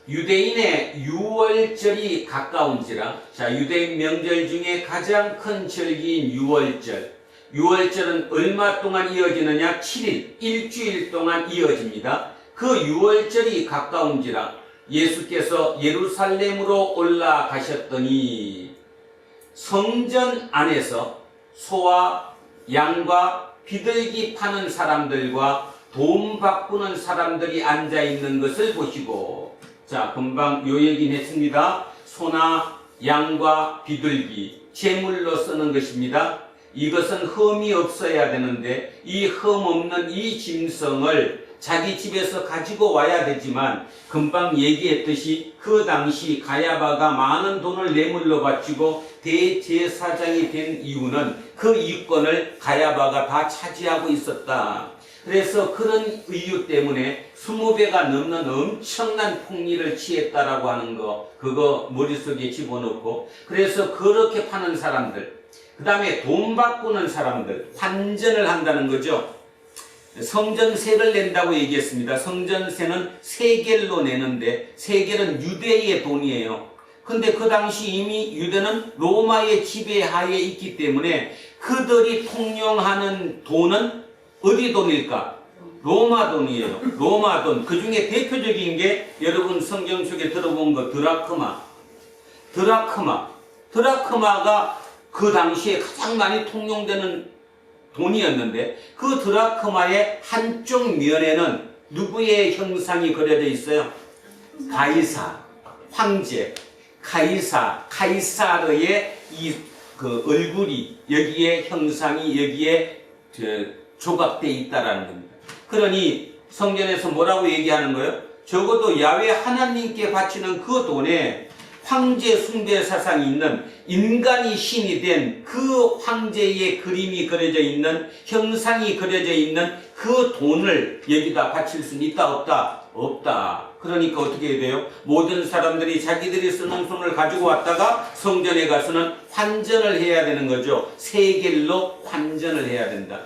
유대인의 유월절이 가까운지라. 자, 유대인 명절 중에 가장 큰 절기인 유월절. 유월절은 얼마 동안 이어지느냐? 7일, 일주일 동안 이어집니다. 그 유월절이 가까운지라 예수께서 예루살렘으로 올라가셨더니 성전 안에서 소와 양과 비둘기 파는 사람들과 돈 바꾸는 사람들이 앉아 있는 것을 보시고, 자, 금방 요 얘기는 했습니다. 소나 양과 비둘기, 제물로 쓰는 것입니다. 이것은 흠이 없어야 되는데 이 흠 없는 이 짐승을 자기 집에서 가지고 와야 되지만, 금방 얘기했듯이 그 당시 가야바가 많은 돈을 뇌물로 바치고 대제사장이 된 이유는 그 이권을 가야바가 다 차지하고 있었다. 그래서 그런 이유 때문에 20배가 넘는 엄청난 폭리를 취했다라고 하는 거, 그거 머릿속에 집어넣고, 그래서 그렇게 파는 사람들, 그 다음에 돈 바꾸는 사람들, 환전을 한다는 거죠. 성전세를 낸다고 얘기했습니다. 성전세는 세겔로 내는데, 세겔은 유대의 돈이에요. 근데 그 당시 이미 유대는 로마의 지배하에 있기 때문에 그들이 통용하는 돈은 어디 돈일까? 로마 돈이에요. 로마 돈. 그 중에 대표적인 게 여러분 성경 속에 들어본 거 드라크마. 드라크마가 그 당시에 가장 많이 통용되는 돈이었는데, 그 드라크마의 한쪽 면에는 누구의 형상이 그려져 있어요? 가이사, 황제, 카이사르의 그 얼굴이, 여기에 형상이 여기에 조각되어 있다라는 겁니다. 그러니 성경에서 뭐라고 얘기하는 거예요? 적어도 야훼 하나님께 바치는 그 돈에 황제 숭배 사상이 있는, 인간이 신이 된 그 황제의 그림이 그려져 있는, 형상이 그려져 있는 그 돈을 여기다 바칠 수는 있다 없다? 없다. 그러니까 어떻게 해야 돼요? 모든 사람들이 자기들이 쓰는 돈을 가지고 왔다가 성전에 가서는 환전을 해야 되는 거죠. 세겔로 환전을 해야 된다.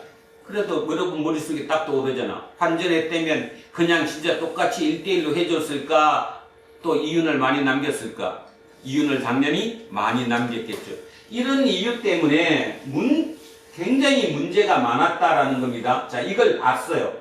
그래도 여러분 머릿속에 딱 떠오르잖아. 환전했다면 그냥 진짜 똑같이 1대1로 해줬을까? 또 이윤을 많이 남겼을까? 이윤을 당연히 많이 남겼겠죠. 이런 이유 때문에 굉장히 문제가 많았다라는 겁니다. 자, 이걸 봤어요.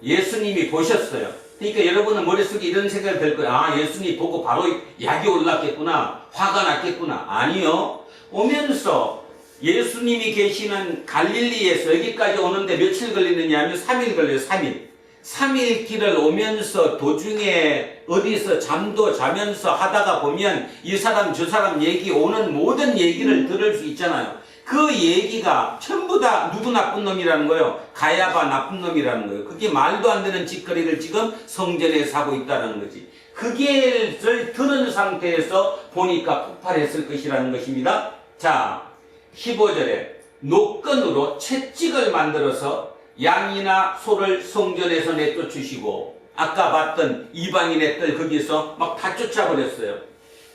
예수님이 보셨어요. 그러니까 여러분은 머릿속에 이런 생각이 들 거예요. 아, 예수님이 보고 바로 약이 올랐겠구나. 화가 났겠구나. 아니요. 오면서 예수님이 계시는 갈릴리에서 여기까지 오는데 며칠 걸리느냐 하면 3일 걸려요. 3일 길을 오면서 도중에 어디서 잠도 자면서 하다가 보면 이 사람 저 사람 얘기, 오는 모든 얘기를 들을 수 있잖아요. 그 얘기가 전부 다 누구 나쁜 놈이라는 거예요? 가야바 나쁜 놈이라는 거예요. 그게 말도 안 되는 짓거리를 지금 성전에서 하고 있다는 거지. 그게 들은 상태에서 보니까 폭발했을 것이라는 것입니다. 자, 15절에 노끈으로 채찍을 만들어서 양이나 소를 성전에서 내쫓으시고, 아까 봤던 이방인의 뜰 거기서 막 다 쫓아버렸어요.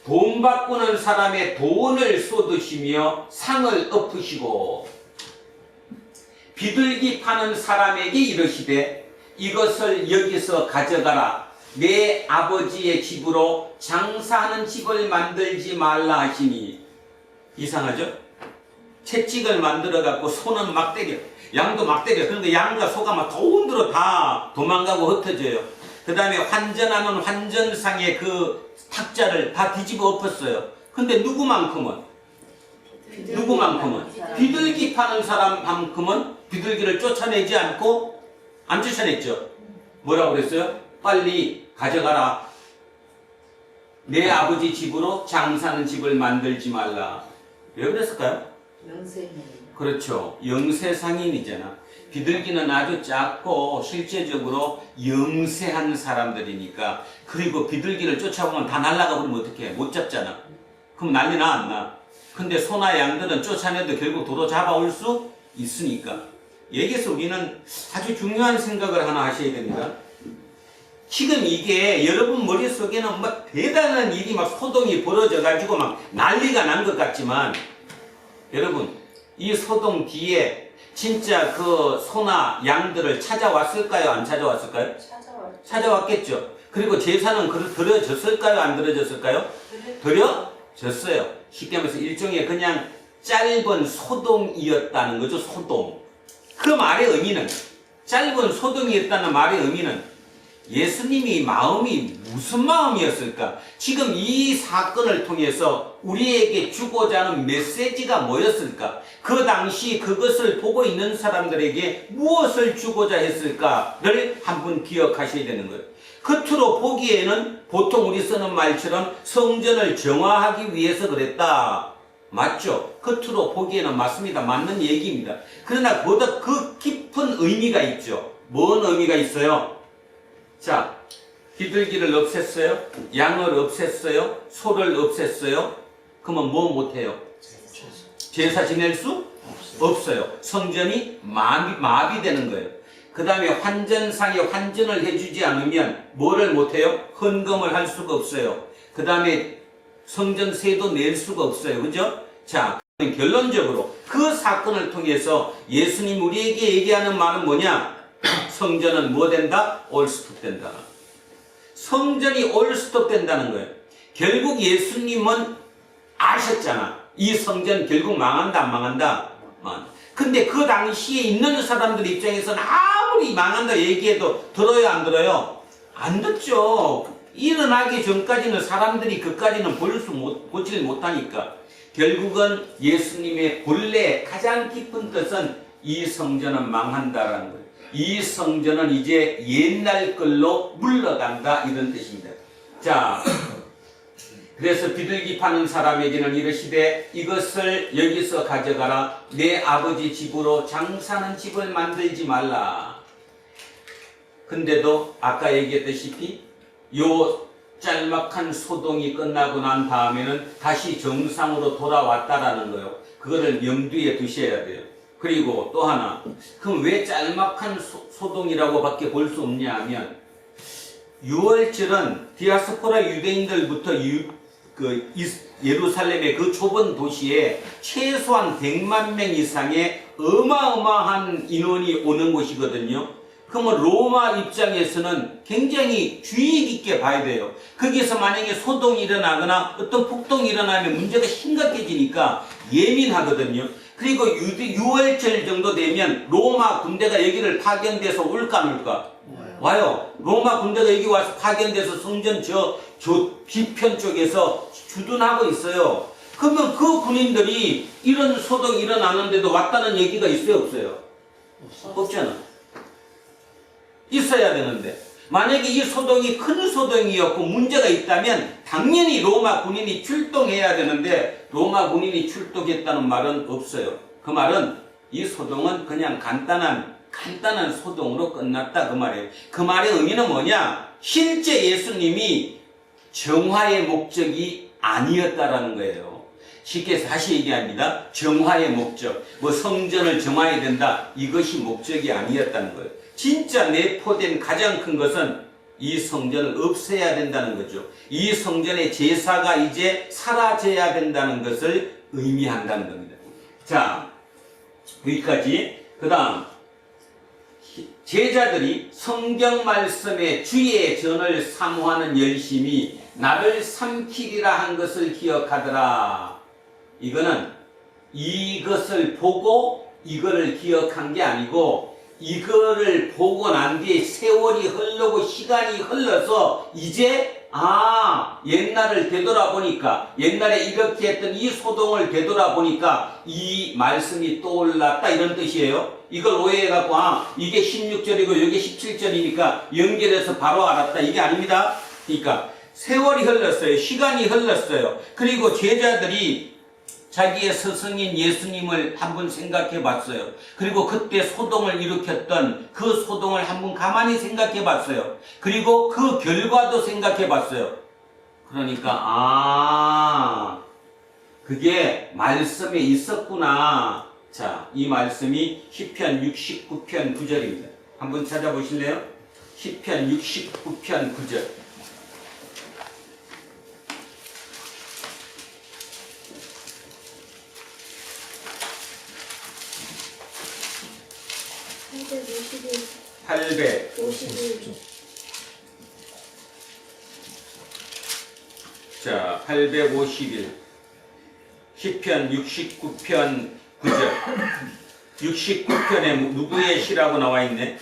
돈 바꾸는 사람의 돈을 쏟으시며 상을 엎으시고, 비둘기 파는 사람에게 이르시되 이것을 여기서 가져가라. 내 아버지의 집으로 장사하는 집을 만들지 말라 하시니. 이상하죠? 채찍을 만들어 갖고 소는 막 때려, 양도 막 때려. 그런데 양과 소가 막 더운들어 다 도망가고 흩어져요. 그 다음에 환전하는 환전상의 그 탁자를 다 뒤집어 엎었어요. 근데 누구만큼은 비둘기 파는 사람만큼은 비둘기를 쫓아내지 않고, 안 쫓아냈죠. 뭐라고 그랬어요? 빨리 가져가라. 내 아버지 집으로 장사하는 집을 만들지 말라. 왜 그랬을까요? 그렇죠. 영세상인이잖아. 비둘기는 아주 작고 실제적으로 영세한 사람들이니까. 그리고 비둘기를 쫓아보면 다 날아가 버리면 어떡해? 못 잡잖아. 그럼 난리 나 안 나? 근데 소나 양들은 쫓아내도 결국 도로 잡아올 수 있으니까. 여기서 우리는 아주 중요한 생각을 하나 하셔야 됩니다. 지금 이게 여러분 머릿속에는 막 대단한 일이 막 소동이 벌어져 가지고 막 난리가 난 것 같지만, 여러분 이 소동 뒤에 진짜 그 소나 양들을 찾아왔을까요? 안 찾아왔을까요? 찾아왔겠죠. 그리고 제사는 드려졌을까요? 안 드려졌을까요? 드려졌어요. 쉽게 말해서 일종의 그냥 짧은 소동이었다는 거죠. 소동. 그 말의 의미는, 짧은 소동이었다는 말의 의미는 예수님이 마음이 무슨 마음이었을까? 지금 이 사건을 통해서 우리에게 주고자 하는 메시지가 뭐였을까? 그 당시 그것을 보고 있는 사람들에게 무엇을 주고자 했을까를 한번 기억하셔야 되는 거예요. 겉으로 보기에는 보통 우리 쓰는 말처럼 성전을 정화하기 위해서 그랬다. 맞죠? 겉으로 보기에는 맞습니다. 맞는 얘기입니다. 그러나 보다 그 깊은 의미가 있죠. 뭔 의미가 있어요? 자, 비둘기를 없앴어요? 양을 없앴어요? 소를 없앴어요? 그러면 뭐 못해요? 제사 지낼 수 없어요. 성전이 마비되는 거예요. 그 다음에 환전상에 환전을 해주지 않으면 뭐를 못해요? 헌금을 할 수가 없어요. 그 다음에 성전세도 낼 수가 없어요. 그죠? 자, 결론적으로 그 사건을 통해서 예수님 우리에게 얘기하는 말은 뭐냐? 성전은 뭐 된다? 올스톱 된다. 성전이 올스톱 된다는 거예요. 결국 예수님은 아셨잖아. 이 성전 결국 망한다, 안 망한다? 근데 그 당시에 있는 사람들 입장에서는 아무리 망한다 얘기해도 들어요, 안 들어요? 안 듣죠. 일어나기 전까지는 사람들이 그까지는 보질 못하니까. 결국은 예수님의 본래 가장 깊은 뜻은 이 성전은 망한다라는 거예요. 이 성전은 이제 옛날 걸로 물러간다, 이런 뜻입니다. 자, 그래서 비둘기 파는 사람에게는 이르시되 이것을 여기서 가져가라. 내 아버지 집으로 장사하는 집을 만들지 말라. 근데도 아까 얘기했다시피 요 짤막한 소동이 끝나고 난 다음에는 다시 정상으로 돌아왔다라는 거예요. 그거를 염두에 두셔야 돼요. 그리고 또 하나, 그럼 왜 짤막한 소동이라고 밖에 볼 수 없냐 하면, 유월절은 디아스포라 유대인들부터 예루살렘의 그 좁은 도시에 최소한 100만 명 이상의 어마어마한 인원이 오는 곳이거든요. 그러면 로마 입장에서는 굉장히 주의 깊게 봐야 돼요. 거기서 만약에 소동이 일어나거나 어떤 폭동이 일어나면 문제가 심각해지니까 예민하거든요. 그리고 6월절 정도 되면 로마 군대가 여기를 파견돼서 올까 안 올까? 와요. 로마 군대가 여기 와서 파견돼서 성전 저 뒤편 쪽에서 주둔하고 있어요. 그러면 그 군인들이 이런 소동이 일어나는데도 왔다는 얘기가 있어요, 없어요? 없잖아. 있어야 되는데, 만약에 이 소동이 큰 소동이었고 문제가 있다면 당연히 로마 군인이 출동해야 되는데 로마 군인이 출동했다는 말은 없어요. 그 말은 이 소동은 그냥 간단한 소동으로 끝났다, 그 말이에요. 그 말의 의미는 뭐냐? 실제 예수님이 정화의 목적이 아니었다라는 거예요. 쉽게 다시 얘기합니다. 정화의 목적, 뭐 성전을 정화해야 된다, 이것이 목적이 아니었다는 거예요. 진짜 내포된 가장 큰 것은 이 성전을 없애야 된다는 거죠. 이 성전의 제사가 이제 사라져야 된다는 것을 의미한다는 겁니다. 자, 여기까지. 그 다음, 제자들이 성경 말씀에 주의 전을 사모하는 열심이 나를 삼키리라 한 것을 기억하더라. 이거는 이것을 보고 이거를 기억한 게 아니고, 이거를 보고 난 뒤에 세월이 흐르고 시간이 흘러서 이제 옛날을 되돌아보니까, 옛날에 이렇게 했던 이 소동을 되돌아보니까 이 말씀이 떠올랐다, 이런 뜻이에요. 이걸 오해해갖고 이게 16절이고 이게 17절이니까 연결해서 바로 알았다, 이게 아닙니다. 그러니까 세월이 흘렀어요. 시간이 흘렀어요. 그리고 제자들이 자기의 스승인 예수님을 한번 생각해 봤어요. 그리고 그때 소동을 일으켰던 그 소동을 한번 가만히 생각해 봤어요. 그리고 그 결과도 생각해 봤어요. 그러니까 그게 말씀에 있었구나. 자, 이 말씀이 시편 69편 9절입니다. 한번 찾아보실래요? 시편 69편 9절.
851.
851 시편 69편 9절 69편에 누구의 시라고 나와 있네?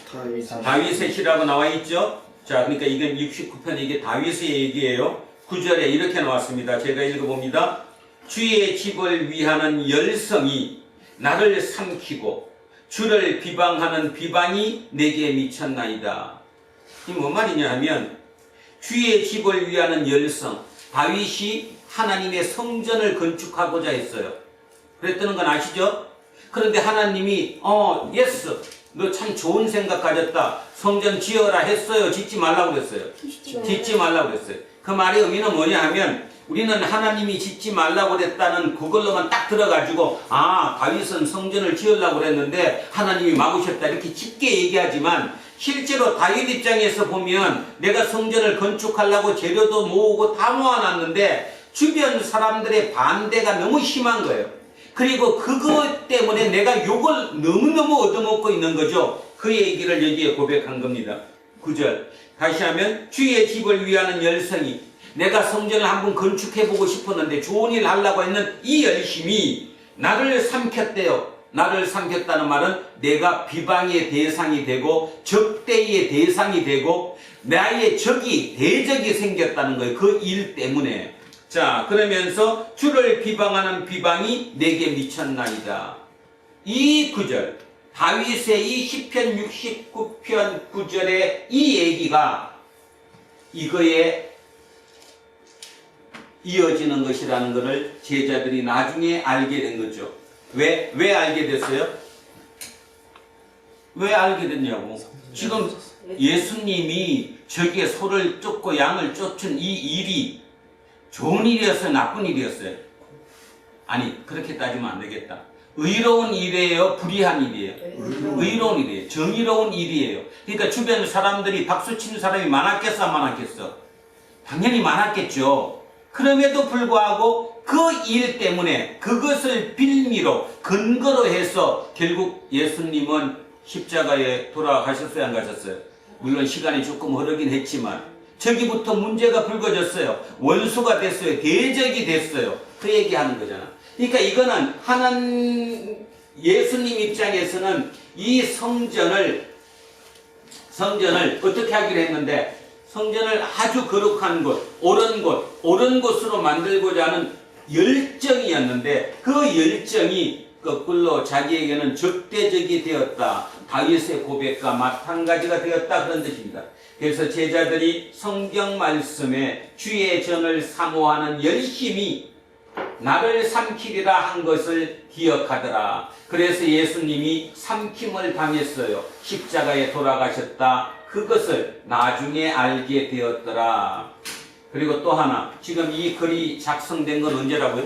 다윗의 시라고 나와 있죠? 자, 그러니까 이건 69편 이게 다윗의 얘기예요. 9절에 이렇게 나왔습니다. 제가 읽어봅니다. 주의 집을 위하는 열성이 나를 삼키고 주를 비방하는 비방이 내게 미쳤나이다. 이 뭔 말이냐 하면 주의 집을 위하는 열성, 다윗이 하나님의 성전을 건축하고자 했어요. 그랬다는 건 아시죠? 그런데 하나님이 예스, 너 참 좋은 생각 가졌다. 성전 지어라 했어요. 짓지 말라고 그랬어요. 짓지 말라고 그랬어요. 그 말의 의미는 뭐냐 하면 우리는 하나님이 짓지 말라고 그랬다는 그걸로만 딱 들어가지고 다윗은 성전을 지으려고 그랬는데 하나님이 막으셨다 이렇게 쉽게 얘기하지만 실제로 다윗 입장에서 보면 내가 성전을 건축하려고 재료도 모으고 다 모아놨는데 주변 사람들의 반대가 너무 심한 거예요. 그리고 그것 때문에 내가 욕을 너무너무 얻어먹고 있는 거죠. 그 얘기를 여기에 고백한 겁니다. 9절 다시 하면 주의 집을 위하는 열성이 내가 성전을 한번 건축해보고 싶었는데 좋은 일 하려고 했는 이 열심이 나를 삼켰대요. 나를 삼켰다는 말은 내가 비방의 대상이 되고 적대의 대상이 되고 나의 적이 대적이 생겼다는 거예요. 그 일 때문에. 자, 그러면서 주를 비방하는 비방이 내게 미쳤나이다. 이 구절, 다윗의 이 시편 69편 9절의 이 얘기가 이거에 이어지는 것이라는 것을 제자들이 나중에 알게 된 거죠. 왜 알게 됐어요? 왜 알게 됐냐고. 지금 예수님이 저기에 소를 쫓고 양을 쫓은 이 일이 좋은 일이었어요? 나쁜 일이었어요? 아니, 그렇게 따지면 안 되겠다. 의로운 일이에요? 불의한 일이에요? 의로운 일이에요. 정의로운 일이에요. 그러니까 주변 사람들이 박수 치는 사람이 많았겠어? 안 많았겠어? 당연히 많았겠죠. 그럼에도 불구하고 그 일 때문에 그것을 빌미로 근거로 해서 결국 예수님은 십자가에 돌아가셨어요? 안 가셨어요? 물론 시간이 조금 흐르긴 했지만 저기부터 문제가 불거졌어요. 원수가 됐어요. 대적이 됐어요. 그 얘기하는 거잖아. 그러니까 이거는 예수님 입장에서는 이 성전을 어떻게 하기로 했는데 성전을 아주 거룩한 곳, 옳은 곳으로 만들고자 하는 열정이었는데 그 열정이 거꾸로 자기에게는 적대적이 되었다. 다윗의 고백과 마찬가지가 되었다. 그런 뜻입니다. 그래서 제자들이 성경 말씀에 주의 전을 사모하는 열심이 나를 삼키리라 한 것을 기억하더라. 그래서 예수님이 삼킴을 당했어요. 십자가에 돌아가셨다. 그것을 나중에 알게 되었더라. 그리고 또 하나, 지금 이 글이 작성된 건 언제라고요?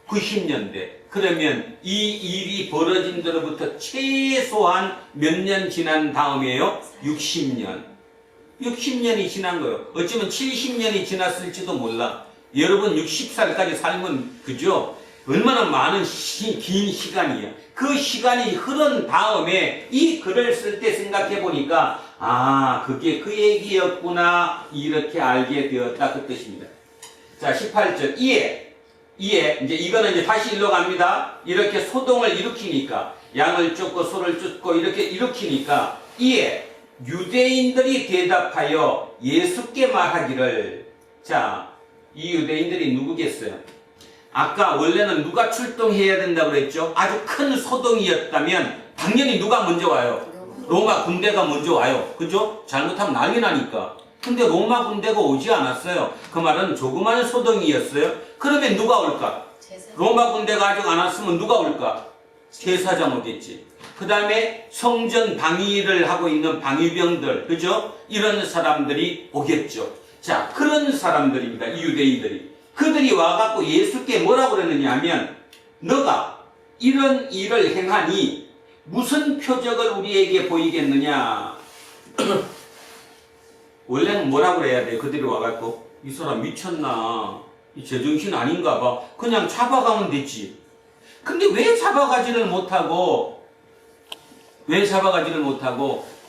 90년대. 그러면 이 일이 벌어진 데로부터 최소한 몇 년 지난 다음이에요? 60년이 지난 거예요. 어쩌면 70년이 지났을지도 몰라. 여러분 60살까지 살면 그죠? 얼마나 많은 긴 시간이에요. 그 시간이 흐른 다음에 이 글을 쓸 때 생각해 보니까 그게 그 얘기였구나 이렇게 알게 되었다 그 뜻입니다. 자, 18절 이에 이제 이거는 다시 일로 갑니다. 이렇게 소동을 일으키니까 양을 쫓고 소를 쫓고 이렇게 일으키니까 이에 유대인들이 대답하여 예수께 말하기를. 자, 이 유대인들이 누구겠어요? 아까 원래는 누가 출동해야 된다고 그랬죠? 아주 큰 소동이었다면 당연히 누가 먼저 와요? 로마 군대가 먼저 와요. 그죠? 잘못하면 난리 나니까. 근데 로마 군대가 오지 않았어요. 그 말은 조그마한 소동이었어요. 그러면 누가 올까? 로마 군대가 아직 안 왔으면 누가 올까? 제사장 오겠지. 그 다음에 성전 방위를 하고 있는 방위병들, 그죠? 이런 사람들이 오겠죠. 자, 그런 사람들입니다. 이 유대인들이. 그들이 와갖고 예수께 뭐라고 그랬느냐 하면 너가 이런 일을 행하니 무슨 표적을 우리에게 보이겠느냐. 원래는 뭐라고 그래야 돼요? 그들이 와갖고 이 사람 미쳤나? 이 제정신 아닌가 봐. 그냥 잡아가면 되지. 근데 왜 잡아가지를 못하고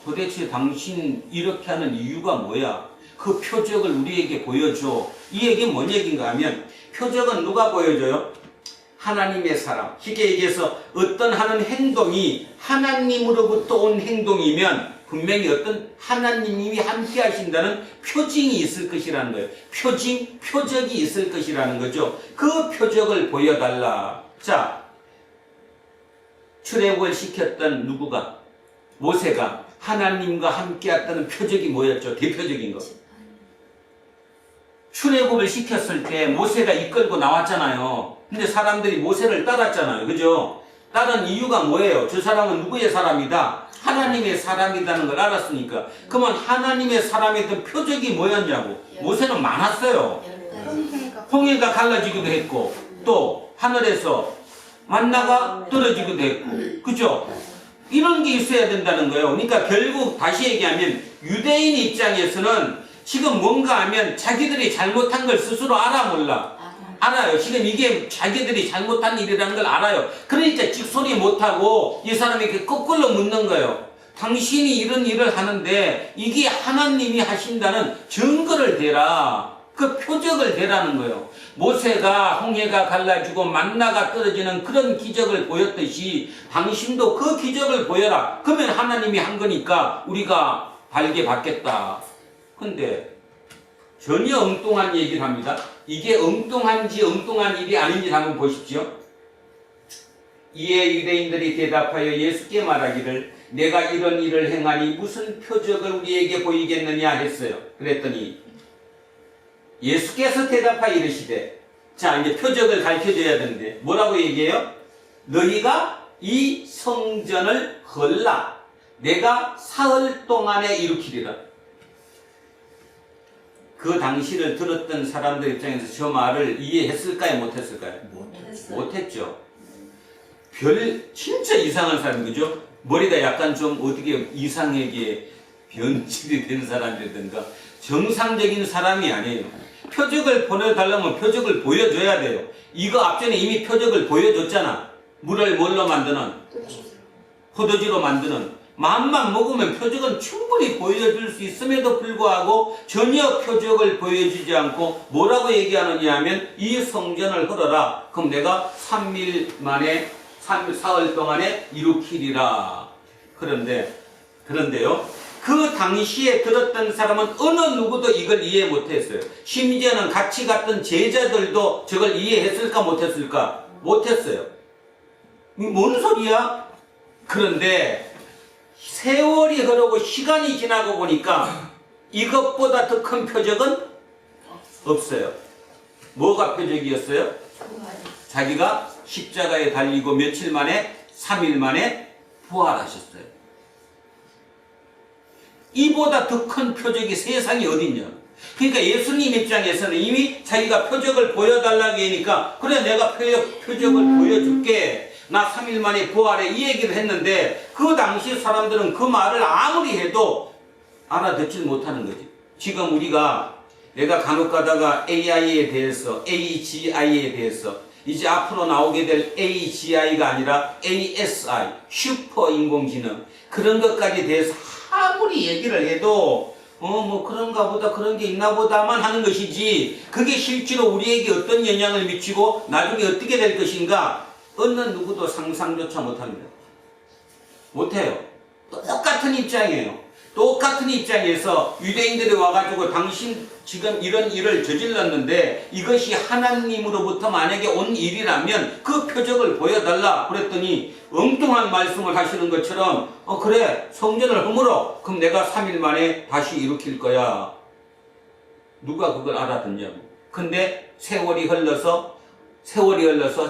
도대체 당신 이렇게 하는 이유가 뭐야? 그 표적을 우리에게 보여줘. 이 얘기는 뭔 얘기인가 하면 표적은 누가 보여줘요? 하나님의 사람. 쉽게 얘기해서 어떤 하는 행동이 하나님으로부터 온 행동이면 분명히 어떤 하나님이 함께 하신다는 표징이 있을 것이라는 거예요. 표적이 있을 것이라는 거죠. 그 표적을 보여달라. 자, 출애굽을 시켰던 누구가? 모세가 하나님과 함께 했다는 표적이 뭐였죠? 대표적인 거. 출애굽을 시켰을 때 모세가 이끌고 나왔잖아요. 근데 사람들이 모세를 따랐잖아요. 그죠? 따른 이유가 뭐예요? 저 사람은 누구의 사람이다? 하나님의 사람이라는 걸 알았으니까. 그러면 하나님의 사람이던 표적이 뭐였냐고. 모세는 많았어요. 홍해가 갈라지기도 했고 또 하늘에서 만나가 떨어지기도 했고, 그죠? 이런 게 있어야 된다는 거예요. 그러니까 결국 다시 얘기하면 유대인 입장에서는 지금 뭔가 하면 자기들이 잘못한 걸 스스로 알아 몰라? 알아요. 지금 이게 자기들이 잘못한 일이라는 걸 알아요. 그러니까 찍소리 못하고 이 사람에게 거꾸로 묻는 거예요. 당신이 이런 일을 하는데 이게 하나님이 하신다는 증거를 대라. 그 표적을 대라는 거예요. 모세가 홍해가 갈라지고 만나가 떨어지는 그런 기적을 보였듯이 당신도 그 기적을 보여라. 그러면 하나님이 한 거니까 우리가 발게 받겠다. 근데 전혀 엉뚱한 얘기를 합니다. 이게 엉뚱한지 엉뚱한 일이 아닌지 한번 보십시오. 이에 유대인들이 대답하여 예수께 말하기를 내가 이런 일을 행하니 무슨 표적을 우리에게 보이겠느냐 했어요. 그랬더니 예수께서 대답하여 이르시되, 자 이제 표적을 가르쳐줘야 되는데 뭐라고 얘기해요? 너희가 이 성전을 헐라. 내가 사흘 동안에 일으키리라. 그 당시를 들었던 사람들 입장에서 저 말을 이해했을까요? 못했을까요? 못했죠. 진짜 이상한 사람, 그죠? 머리가 약간 좀 어떻게 이상하게 변질이 된 사람이라든가 정상적인 사람이 아니에요. 표적을 보내달라면 표적을 보여줘야 돼요. 이거 앞전에 이미 표적을 보여줬잖아. 물을 뭘로 만드는? 포도주로 만드는. 마음만 먹으면 표적은 충분히 보여줄 수 있음에도 불구하고 전혀 표적을 보여주지 않고 뭐라고 얘기하느냐 하면 이 성전을 헐어라. 그럼 내가 3일 만에 4일 동안에 일으키리라. 그런데요. 그 당시에 들었던 사람은 어느 누구도 이걸 이해 못했어요. 심지어는 같이 갔던 제자들도 저걸 이해했을까 못했을까? 못했어요. 뭔 소리야? 그런데 세월이 흐르고 시간이 지나고 보니까 이것보다 더 큰 표적은 없어요. 뭐가 표적이었어요? 자기가 십자가에 달리고 며칠 만에 3일 만에 부활하셨어요. 이보다 더 큰 표적이 세상에 어딨냐. 그러니까 예수님 입장에서는 이미 자기가 표적을 보여달라고 하니까 그래 내가 표적을 보여줄게. 나 3일 만에 부활해 이 얘기를 했는데 그 당시 사람들은 그 말을 아무리 해도 알아듣질 못하는 거지. 지금 우리가 내가 간혹 가다가 AI에 대해서 AGI에 대해서 이제 앞으로 나오게 될 AGI가 아니라 ASI 슈퍼 인공지능 그런 것까지 대해서 아무리 얘기를 해도 뭐 그런가 보다 그런 게 있나 보다만 하는 것이지 그게 실제로 우리에게 어떤 영향을 미치고 나중에 어떻게 될 것인가 어느 누구도 상상조차 못합니다. 못해요. 똑같은 입장이에요. 똑같은 입장에서 유대인들이 와가지고 당신 지금 이런 일을 저질렀는데 이것이 하나님으로부터 만약에 온 일이라면 그 표적을 보여달라 그랬더니 엉뚱한 말씀을 하시는 것처럼 그래 성전을 허물어 그럼 내가 3일 만에 다시 일으킬 거야. 누가 그걸 알아듣냐고. 근데 세월이 흘러서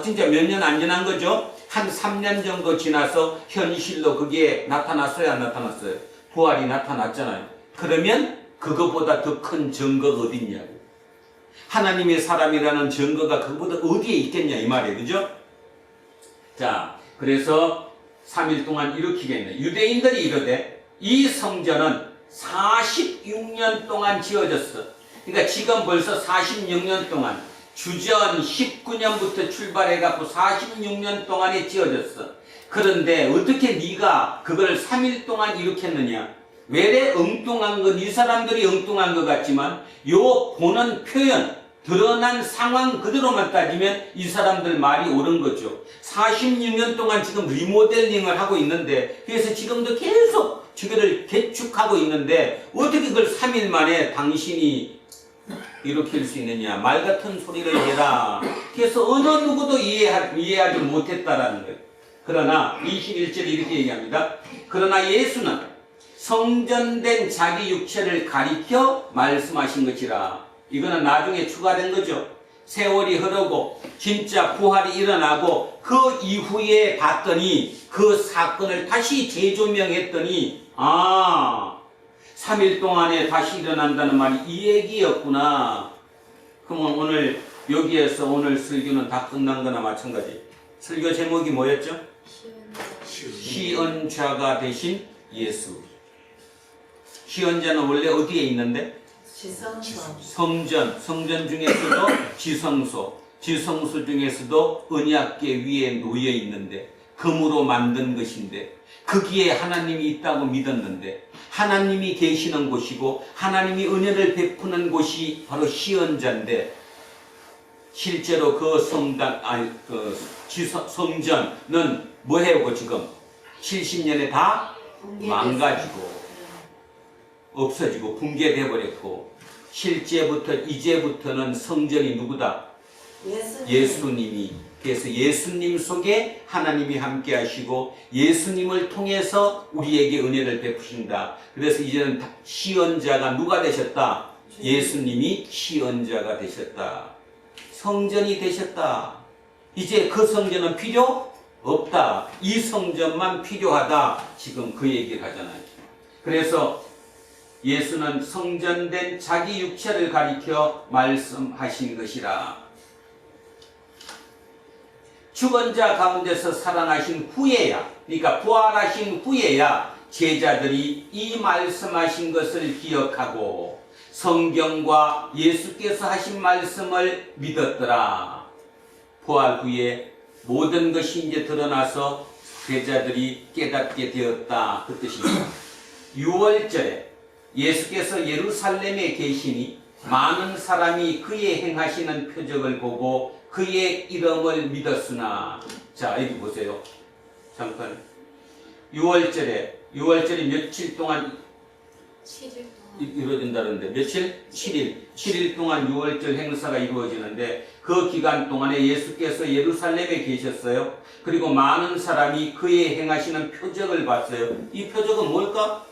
진짜 몇 년 안 지난 거죠? 한 3년 정도 지나서 현실로 그게 나타났어요? 안 나타났어요? 부활이 나타났잖아요. 그러면 그거보다 더 큰 증거가 어딨냐고. 하나님의 사람이라는 증거가 그거보다 어디에 있겠냐 이 말이에요. 그죠? 자, 그래서 3일 동안 일으키겠네. 유대인들이 이러되 이 성전은 46년 동안 지어졌어. 그러니까 지금 벌써 46년 동안 주전 19년부터 출발해갖고 46년 동안에 지어졌어. 그런데 어떻게 네가 그걸 3일 동안 일으켰느냐? 외래 엉뚱한 건 이 사람들이 엉뚱한 것 같지만 요 보는 표현, 드러난 상황 그대로만 따지면 이 사람들 말이 옳은 거죠. 46년 동안 지금 리모델링을 하고 있는데 그래서 지금도 계속 주교를 개축하고 있는데 어떻게 그걸 3일 만에 당신이 일으킬 수 있느냐. 말 같은 소리를 해라. 그래서 어느 누구도 이해하지 못했다라는 거예요. 그러나 21절에 이렇게 얘기합니다. 그러나 예수는 성전된 자기 육체를 가리켜 말씀하신 것이라. 이거는 나중에 추가된 거죠. 세월이 흐르고 진짜 부활이 일어나고 그 이후에 봤더니 그 사건을 다시 재조명했더니 3일 동안에 다시 일어난다는 말이 이 얘기였구나. 그러면 오늘 여기에서 오늘 설교는 다 끝난 거나 마찬가지. 설교 제목이 뭐였죠? 시언자가 되신 예수. 시언자는 원래 어디에 있는데? 성전 중에서도 지성소 중에서도 언약궤 위에 놓여 있는데 금으로 만든 것인데 거기에 하나님이 있다고 믿었는데 하나님이 계시는 곳이고 하나님이 은혜를 베푸는 곳이 바로 시언자인데 실제로 그 성전은 뭐해요 지금 70년에 다 망가지고 없어지고 붕괴돼 버렸고 이제부터는 성전이 누구다? 예수님이. 그래서 예수님 속에 하나님이 함께 하시고 예수님을 통해서 우리에게 은혜를 베푸신다. 그래서 이제는 시언자가 누가 되셨다? 예수님이 시언자가 되셨다. 성전이 되셨다. 이제 그 성전은 필요 없다. 이 성전만 필요하다. 지금 그 얘기를 하잖아요. 그래서 예수는 성전된 자기 육체를 가리켜 말씀하신 것이라. 죽은 자 가운데서 살아나신 후에야, 그러니까 부활하신 후에야 제자들이 이 말씀하신 것을 기억하고 성경과 예수께서 하신 말씀을 믿었더라. 부활 후에 모든 것이 이제 드러나서 제자들이 깨닫게 되었다. 그 뜻입니다. 6월절에 예수께서 예루살렘에 계시니 많은 사람이 그의 행하시는 표적을 보고 그의 이름을 믿었으나. 자, 여기 보세요. 잠깐. 6월절이 며칠 동안
7일 동안
이루어진다는데 며칠? 7일 동안 6월절 행사가 이루어지는데 그 기간 동안에 예수께서 예루살렘에 계셨어요. 그리고 많은 사람이 그의 행하시는 표적을 봤어요. 이 표적은 뭘까?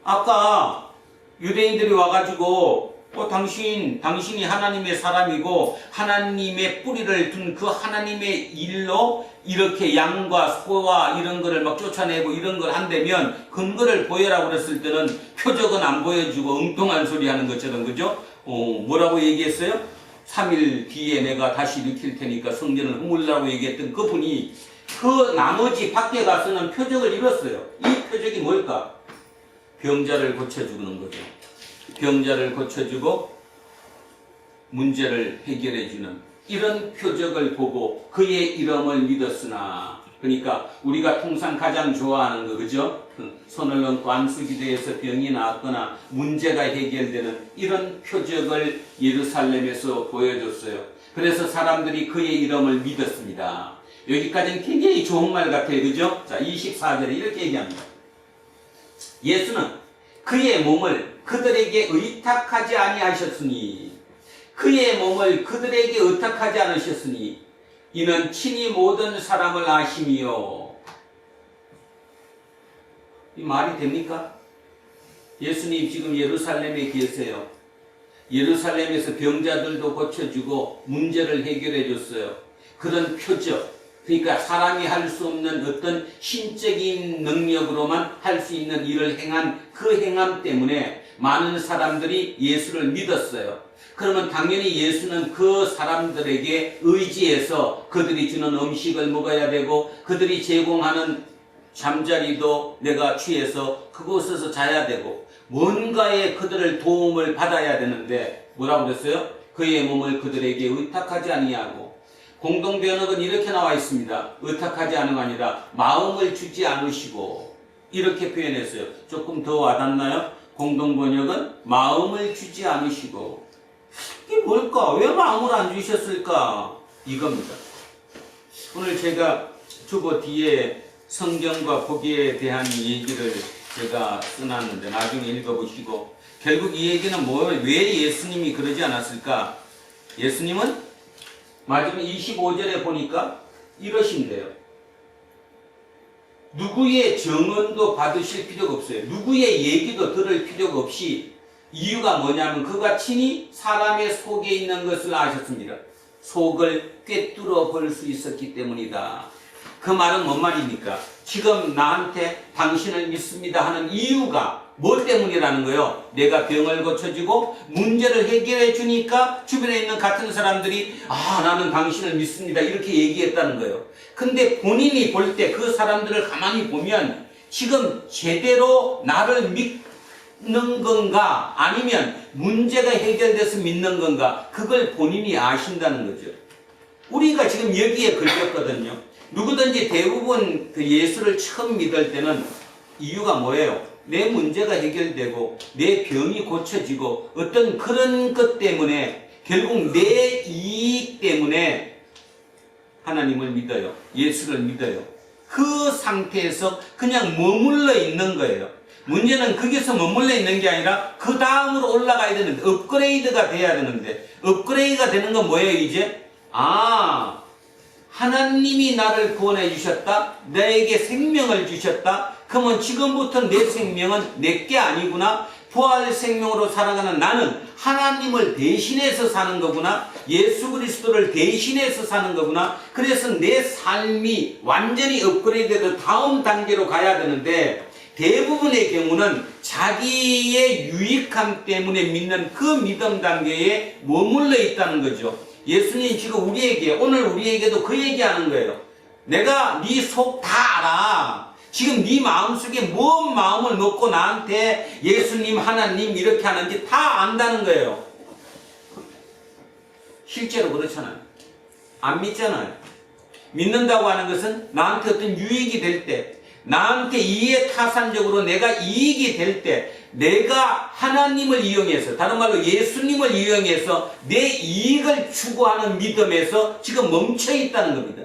아까 유대인들이 와가지고 당신이 하나님의 사람이고 하나님의 뿌리를 둔 그 하나님의 일로 이렇게 양과 소와 이런 거를 막 쫓아내고 이런 걸 한다면 근거를 보여라고 그랬을 때는 표적은 안 보여주고 엉뚱한 소리 하는 것처럼, 그죠? 뭐라고 얘기했어요? 3일 뒤에 내가 다시 일으킬 테니까 성전을 허물라고 얘기했던 그분이 그 나머지 밖에 가서는 표적을 이뤘어요. 이 표적이 뭘까? 병자를 고쳐주는 거죠. 병자를 고쳐주고 문제를 해결해주는 이런 표적을 보고 그의 이름을 믿었으나. 그러니까 우리가 통상 가장 좋아하는 거, 그죠? 손을 얹고 안수기도에서 병이 나았거나 문제가 해결되는 이런 표적을 예루살렘에서 보여줬어요. 그래서 사람들이 그의 이름을 믿었습니다. 여기까지는 굉장히 좋은 말 같아요, 그죠? 자, 24절에 이렇게 얘기합니다. 예수는 그의 몸을 그들에게 의탁하지 아니하셨으니, 그의 몸을 그들에게 의탁하지 않으셨으니 이는 친히 모든 사람을 아심이요. 이 말이 됩니까? 예수님 지금 예루살렘에 계세요. 예루살렘에서 병자들도 고쳐주고 문제를 해결해 줬어요. 그런 표적, 그러니까 사람이 할 수 없는 어떤 신적인 능력으로만 할 수 있는 일을 행한 그 행함 때문에 많은 사람들이 예수를 믿었어요. 그러면 당연히 예수는 그 사람들에게 의지해서 그들이 주는 음식을 먹어야 되고 그들이 제공하는 잠자리도 내가 취해서 그곳에서 자야 되고 뭔가에 그들을 도움을 받아야 되는데 뭐라고 그랬어요? 그의 몸을 그들에게 의탁하지 아니하고. 공동번역은 이렇게 나와 있습니다. 의탁하지 않은 아니라 마음을 주지 않으시고. 이렇게 표현했어요. 조금 더 와닿나요? 공동번역은 마음을 주지 않으시고. 이게 뭘까? 왜 마음을 안 주셨을까? 이겁니다. 오늘 제가 주보 뒤에 성경과 거기에 대한 얘기를 제가 써놨는데 나중에 읽어보시고, 결국 이 얘기는 뭐예요? 왜 예수님이 그러지 않았을까? 예수님은 마지막 25절에 보니까 이러신대요. 누구의 정언도 받으실 필요가 없어요. 누구의 얘기도 들을 필요가 없이, 이유가 뭐냐면 그가 친히 사람의 속에 있는 것을 아셨습니다. 속을 꿰뚫어 볼 수 있었기 때문이다. 그 말은 뭔 말입니까? 지금 나한테 당신을 믿습니다 하는 이유가 뭐 때문이라는 거예요? 내가 병을 고쳐주고 문제를 해결해 주니까 주변에 있는 같은 사람들이 나는 당신을 믿습니다 이렇게 얘기했다는 거예요. 근데 본인이 볼 때 그 사람들을 가만히 보면 지금 제대로 나를 믿는 건가 아니면 문제가 해결돼서 믿는 건가, 그걸 본인이 아신다는 거죠. 우리가 지금 여기에 걸렸거든요. 누구든지 대부분 그 예수를 처음 믿을 때는 이유가 뭐예요? 내 문제가 해결되고 내 병이 고쳐지고 어떤 그런 것 때문에, 결국 내 이익 때문에 하나님을 믿어요. 예수를 믿어요. 그 상태에서 그냥 머물러 있는 거예요. 문제는 거기서 머물러 있는 게 아니라 그 다음으로 올라가야 되는데, 업그레이드가 돼야 되는데, 업그레이드가 되는 건 뭐예요 이제? 하나님이 나를 구원해 주셨다. 나에게 생명을 주셨다. 그러면 지금부터 내 생명은 내게 아니구나. 부활 생명으로 살아가는 나는 하나님을 대신해서 사는 거구나. 예수 그리스도를 대신해서 사는 거구나. 그래서 내 삶이 완전히 업그레이드돼서 다음 단계로 가야 되는데, 대부분의 경우는 자기의 유익함 때문에 믿는 그 믿음 단계에 머물러 있다는 거죠. 예수님 지금 우리에게, 오늘 우리에게도 그 얘기하는 거예요. 내가 네 속 다 알아. 지금 네 마음속에 뭔 마음을 먹고 나한테 예수님, 하나님 이렇게 하는지 다 안다는 거예요. 실제로 그렇잖아요. 안 믿잖아요. 믿는다고 하는 것은 나한테 어떤 유익이 될 때, 나한테 이해타산적으로 내가 이익이 될 때, 내가 하나님을 이용해서, 다른 말로 예수님을 이용해서 내 이익을 추구하는 믿음에서 지금 멈춰 있다는 겁니다.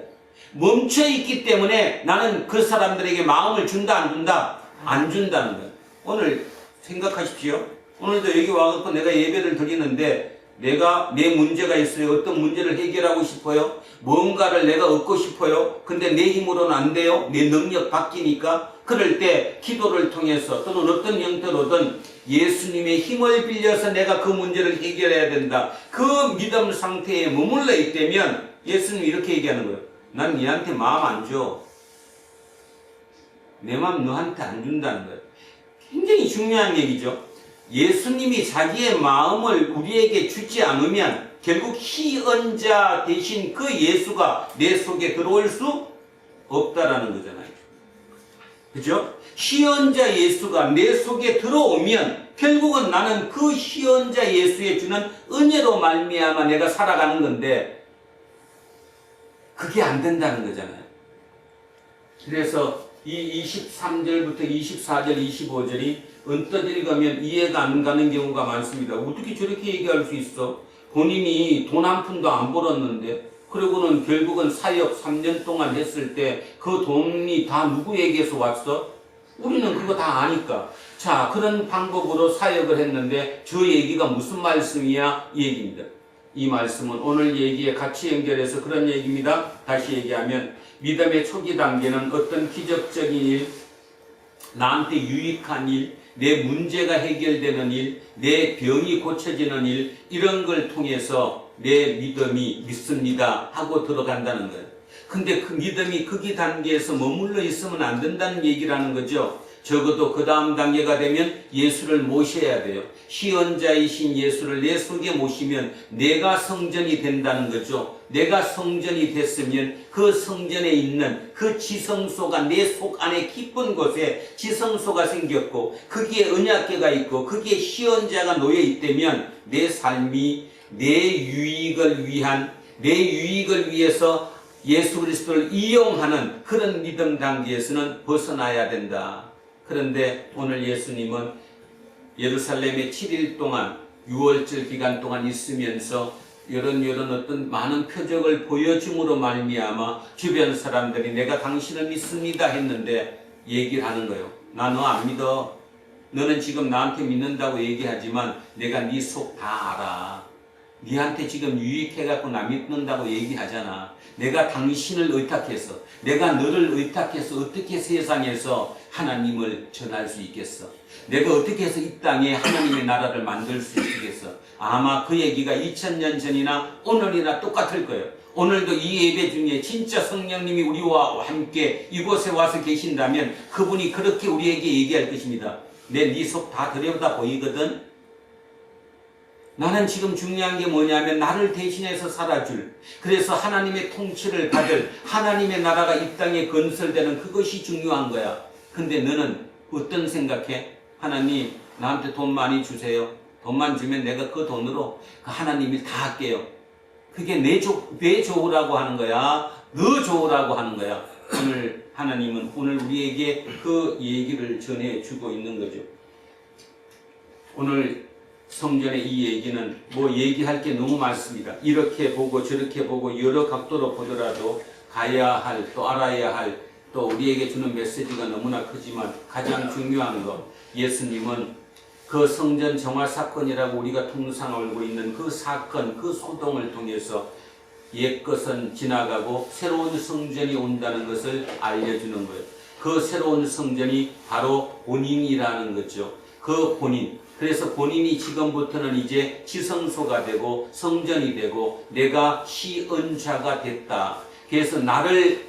멈춰 있기 때문에 나는 그 사람들에게 마음을 준다 안 준다? 안 준다는 거예요. 오늘 생각하십시오. 오늘도 여기 와서 내가 예배를 드리는데 내가 내 문제가 있어요. 어떤 문제를 해결하고 싶어요. 뭔가를 내가 얻고 싶어요. 근데 내 힘으로는 안 돼요. 내 능력 바뀌니까. 그럴 때 기도를 통해서 또는 어떤 형태로든 예수님의 힘을 빌려서 내가 그 문제를 해결해야 된다. 그 믿음 상태에 머물러 있다면 예수님이 이렇게 얘기하는 거예요. 난 니한테 마음 안 줘. 내 마음 너한테 안 준다는 거예요. 굉장히 중요한 얘기죠. 예수님이 자기의 마음을 우리에게 주지 않으면 결국 희언자 대신 그 예수가 내 속에 들어올 수 없다라는 거잖아요. 그죠? 희언자 예수가 내 속에 들어오면 결국은 나는 그 희언자 예수에 주는 은혜로 말미암아 내가 살아가는 건데 그게 안 된다는 거잖아요. 그래서 이 23절부터 24절, 25절이 언뜻 읽으면 이해가 안 가는 경우가 많습니다. 어떻게 저렇게 얘기할 수 있어? 본인이 돈 한 푼도 안 벌었는데, 그리고는 결국은 사역 3년 동안 했을 때 그 돈이 다 누구에게서 왔어? 우리는 그거 다 아니까. 자, 그런 방법으로 사역을 했는데 저 얘기가 무슨 말씀이야? 이 얘기입니다. 이 말씀은 오늘 얘기에 같이 연결해서 그런 얘기입니다. 다시 얘기하면 믿음의 초기 단계는 어떤 기적적인 일, 나한테 유익한 일, 내 문제가 해결되는 일, 내 병이 고쳐지는 일, 이런 걸 통해서 내 믿음이 믿습니다 하고 들어간다는 거예요. 근데 그 믿음이 거기 단계에서 머물러 있으면 안 된다는 얘기라는 거죠. 적어도 그 다음 단계가 되면 예수를 모셔야 돼요. 희언자이신 예수를 내 속에 모시면 내가 성전이 된다는 거죠. 내가 성전이 됐으면 그 성전에 있는 그 지성소가 내 속 안에 깊은 곳에 지성소가 생겼고 거기에 언약궤가 있고 거기에 희언자가 놓여 있다면 내 삶이 내 유익을 위해서 예수 그리스도를 이용하는 그런 믿음 단계에서는 벗어나야 된다. 그런데 오늘 예수님은 예루살렘에 7일 동안 6월절 기간 동안 있으면서 이런 어떤 많은 표적을 보여줌으로 말미암아 주변 사람들이 내가 당신을 믿습니다 했는데 얘기를 하는 거예요. 나 너 안 믿어. 너는 지금 나한테 믿는다고 얘기하지만 내가 네 속 다 알아. 니한테 지금 유익해갖고 나 믿는다고 얘기하잖아. 내가 당신을 의탁해서, 내가 너를 의탁해서 어떻게 세상에서 하나님을 전할 수 있겠어? 내가 어떻게 해서 이 땅에 하나님의 나라를 만들 수 있겠어? 아마 그 얘기가 2000년 전이나 오늘이나 똑같을 거예요. 오늘도 이 예배 중에 진짜 성령님이 우리와 함께 이곳에 와서 계신다면 그분이 그렇게 우리에게 얘기할 것입니다. 내 네 속 다 들여다 보이거든? 나는 지금 중요한 게 뭐냐면 나를 대신해서 살아줄, 그래서 하나님의 통치를 받을 하나님의 나라가 이 땅에 건설되는 그것이 중요한 거야. 근데 너는 어떤 생각해? 하나님 나한테 돈 많이 주세요. 돈만 주면 내가 그 돈으로 하나님이 다 할게요. 그게 내 좋으라고 하는 거야? 너 좋으라고 하는 거야? 오늘 하나님은 오늘 우리에게 그 얘기를 전해주고 있는 거죠. 오늘 성전의 이 얘기는 뭐 얘기할 게 너무 많습니다. 이렇게 보고 저렇게 보고 여러 각도로 보더라도 가야 할, 또 알아야 할, 또 우리에게 주는 메시지가 너무나 크지만 가장 중요한 것, 예수님은 그 성전 정화 사건이라고 우리가 통상 알고 있는 그 사건, 그 소동을 통해서 옛 것은 지나가고 새로운 성전이 온다는 것을 알려주는 거예요. 그 새로운 성전이 바로 본인이라는 거죠. 그 본인. 그래서 본인이 지금부터는 이제 지성소가 되고 성전이 되고 내가 시언자가 됐다. 그래서 나를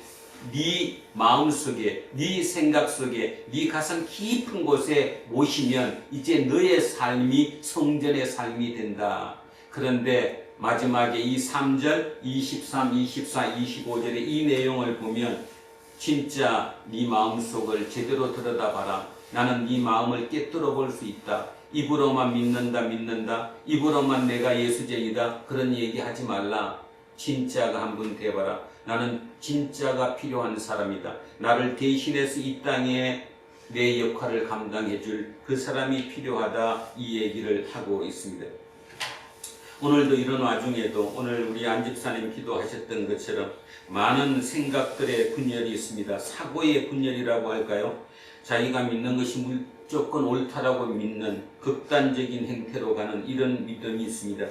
네 마음속에, 네 생각 속에, 네 가슴 깊은 곳에 모시면 이제 너의 삶이 성전의 삶이 된다. 그런데 마지막에 이 3절, 23, 24, 25절의 이 내용을 보면 진짜 네 마음속을 제대로 들여다봐라. 나는 네 마음을 깨뜨려 볼 수 있다. 입으로만 믿는다. 입으로만 내가 예수쟁이다. 그런 얘기 하지 말라. 진짜가 한번 돼봐라. 나는 진짜가 필요한 사람이다. 나를 대신해서 이 땅에 내 역할을 감당해 줄 그 사람이 필요하다. 이 얘기를 하고 있습니다. 오늘도 이런 와중에도 오늘 우리 안 집사님 기도하셨던 것처럼 많은 생각들의 분열이 있습니다. 사고의 분열이라고 할까요? 자기가 믿는 것이 무조건 옳다라고 믿는 극단적인 행태로 가는 이런 믿음이 있습니다.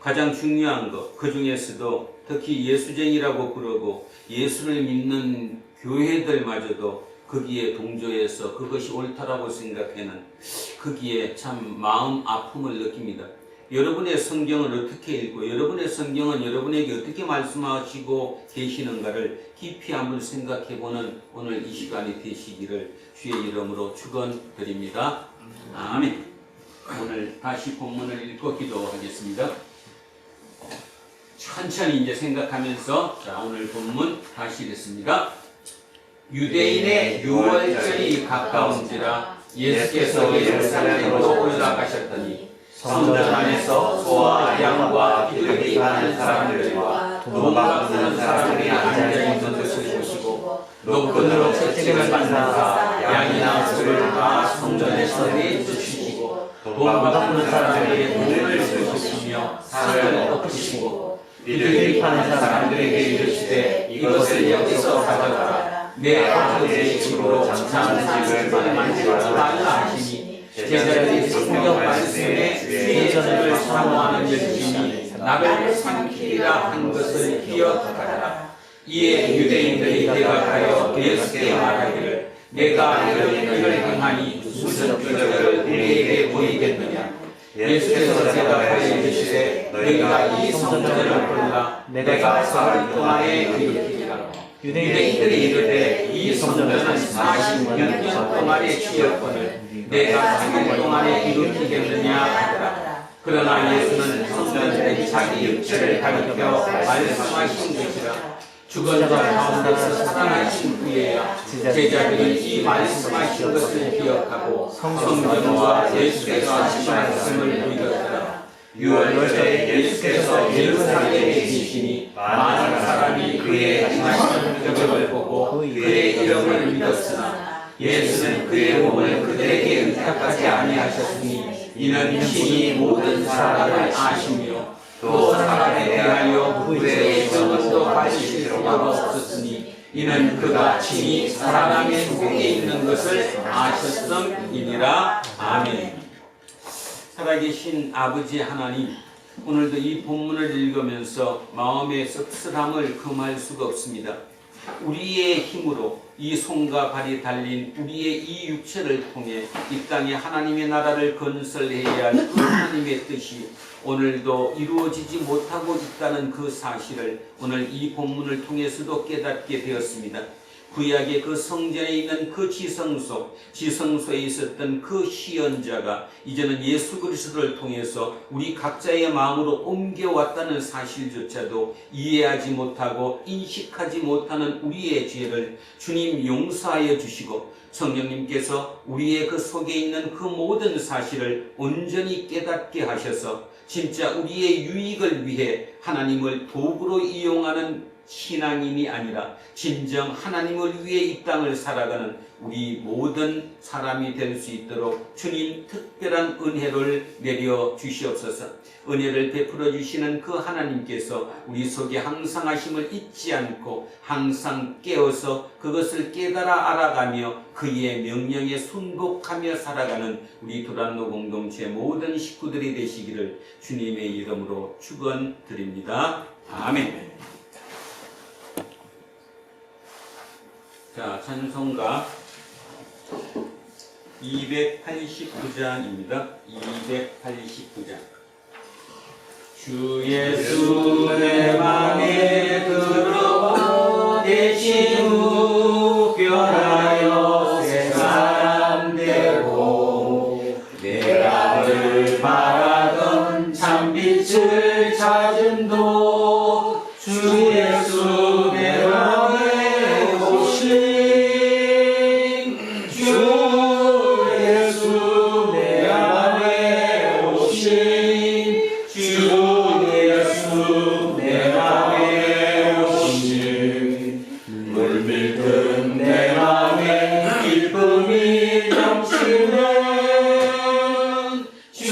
가장 중요한 것, 그 중에서도 특히 예수쟁이라고 부르고 예수를 믿는 교회들마저도 거기에 동조해서 그것이 옳다라고 생각하는 거기에 참 마음 아픔을 느낍니다. 여러분의 성경을 어떻게 읽고 여러분의 성경은 여러분에게 어떻게 말씀하시고 계시는가를 깊이 한번 생각해보는 오늘 이 시간이 되시기를 주의 이름으로 축원드립니다. 아멘. 오늘 다시 본문을 읽고 기도하겠습니다. 천천히 이제 생각하면서 자 오늘 본문 다시 읽겠습니다. 유대인의 유월절이 가까운지라 예수께서 예루살렘으로 올라가셨더니 성전 안에서 소와 양과 비둘기 파는 사람들과 도망 드는 사람들이 앉아있는 것을 보시고 노끈으로 채찍을 받는 자 양이나 소를 다 성전에서 내주시고 도망 드는 사람에게 돈을 주시며 살을 덮으시고 비둘기 파는 사람들에게 이르시되 이것을 여기서 가져가라. 내 아버지의 집으로 장식을 만들지 말라 하시니 제자들이 성경 말씀에 주의전을 사모하는 열심이 나를 삼키리라 한 것을 기억하라. 이에 유대인들이 대답하여 예수께 말하기를 내가 이런 일을 행하니 무슨 표적을 우리에게 보이겠느냐. 예수께서 대답하여 이르시되 너희가 이 성전을 골라 내가 사흘 동안에 일으키리라. 유대인들이 이르되 이 성전은 40년 동안의 취업권을 내가 3일 동안에 일으키겠느냐 하더라. 그러나 예수는 성전에 자기 육체를 가리켜 말씀하신 것이라. 죽은 자 가운데서 살아나신 후에야 제자들이 이 말씀하신 것을 기억하고 성전과 예수께서 하신 말씀을 믿었더라. 유월절에 예수께서 예루살렘에 계시니 많은 사람이 그의 행하시는 표적을 보고 그의 이름을 믿었으나 예수는 그의 몸을 그들에게 의탁하지 아니하셨으니 이는 친히 모든 사람을 아시며 또 사람에 대하여 누구의 증언도 가질 필요가 없었으니 이는 그가 친히 사람의 속에 있는 것을 아셨음이니라. 아멘. 살아계신 아버지 하나님, 오늘도 이 본문을 읽으면서 마음의 씁쓸함을 금할 수가 없습니다. 우리의 힘으로 이 손과 발이 달린 우리의 이 육체를 통해 이 땅에 하나님의 나라를 건설해야 할 그 하나님의 뜻이 오늘도 이루어지지 못하고 있다는 그 사실을 오늘 이 본문을 통해서도 깨닫게 되었습니다. 구약의 그 성전에 있는 그 지성소에 있었던 그 시연자가 이제는 예수 그리스도를 통해서 우리 각자의 마음으로 옮겨왔다는 사실조차도 이해하지 못하고 인식하지 못하는 우리의 죄를 주님 용서하여 주시고 성령님께서 우리의 그 속에 있는 그 모든 사실을 온전히 깨닫게 하셔서 진짜 우리의 유익을 위해 하나님을 도구로 이용하는 신앙인이 아니라 진정 하나님을 위해 이 땅을 살아가는 우리 모든 사람이 될 수 있도록 주님 특별한 은혜를 내려 주시옵소서. 은혜를 베풀어 주시는 그 하나님께서 우리 속에 항상 하심을 잊지 않고 항상 깨어서 그것을 깨달아 알아가며 그의 명령에 순복하며 살아가는 우리 도란노 공동체 모든 식구들이 되시기를 주님의 이름으로 축원드립니다. 아멘. 자, 찬송가 289장입니다. 289장. 주 예수 내 맘에 들어와 계신 후 변하여 새 사람 되고 내가 늘 바라던 참빛을 찾음도 주 예수 내 맘에 오신 주 예수 내 맘에 오신 주 예수 내 맘에 오신 물밀듯 내 맘에 기쁨이 넘치는 주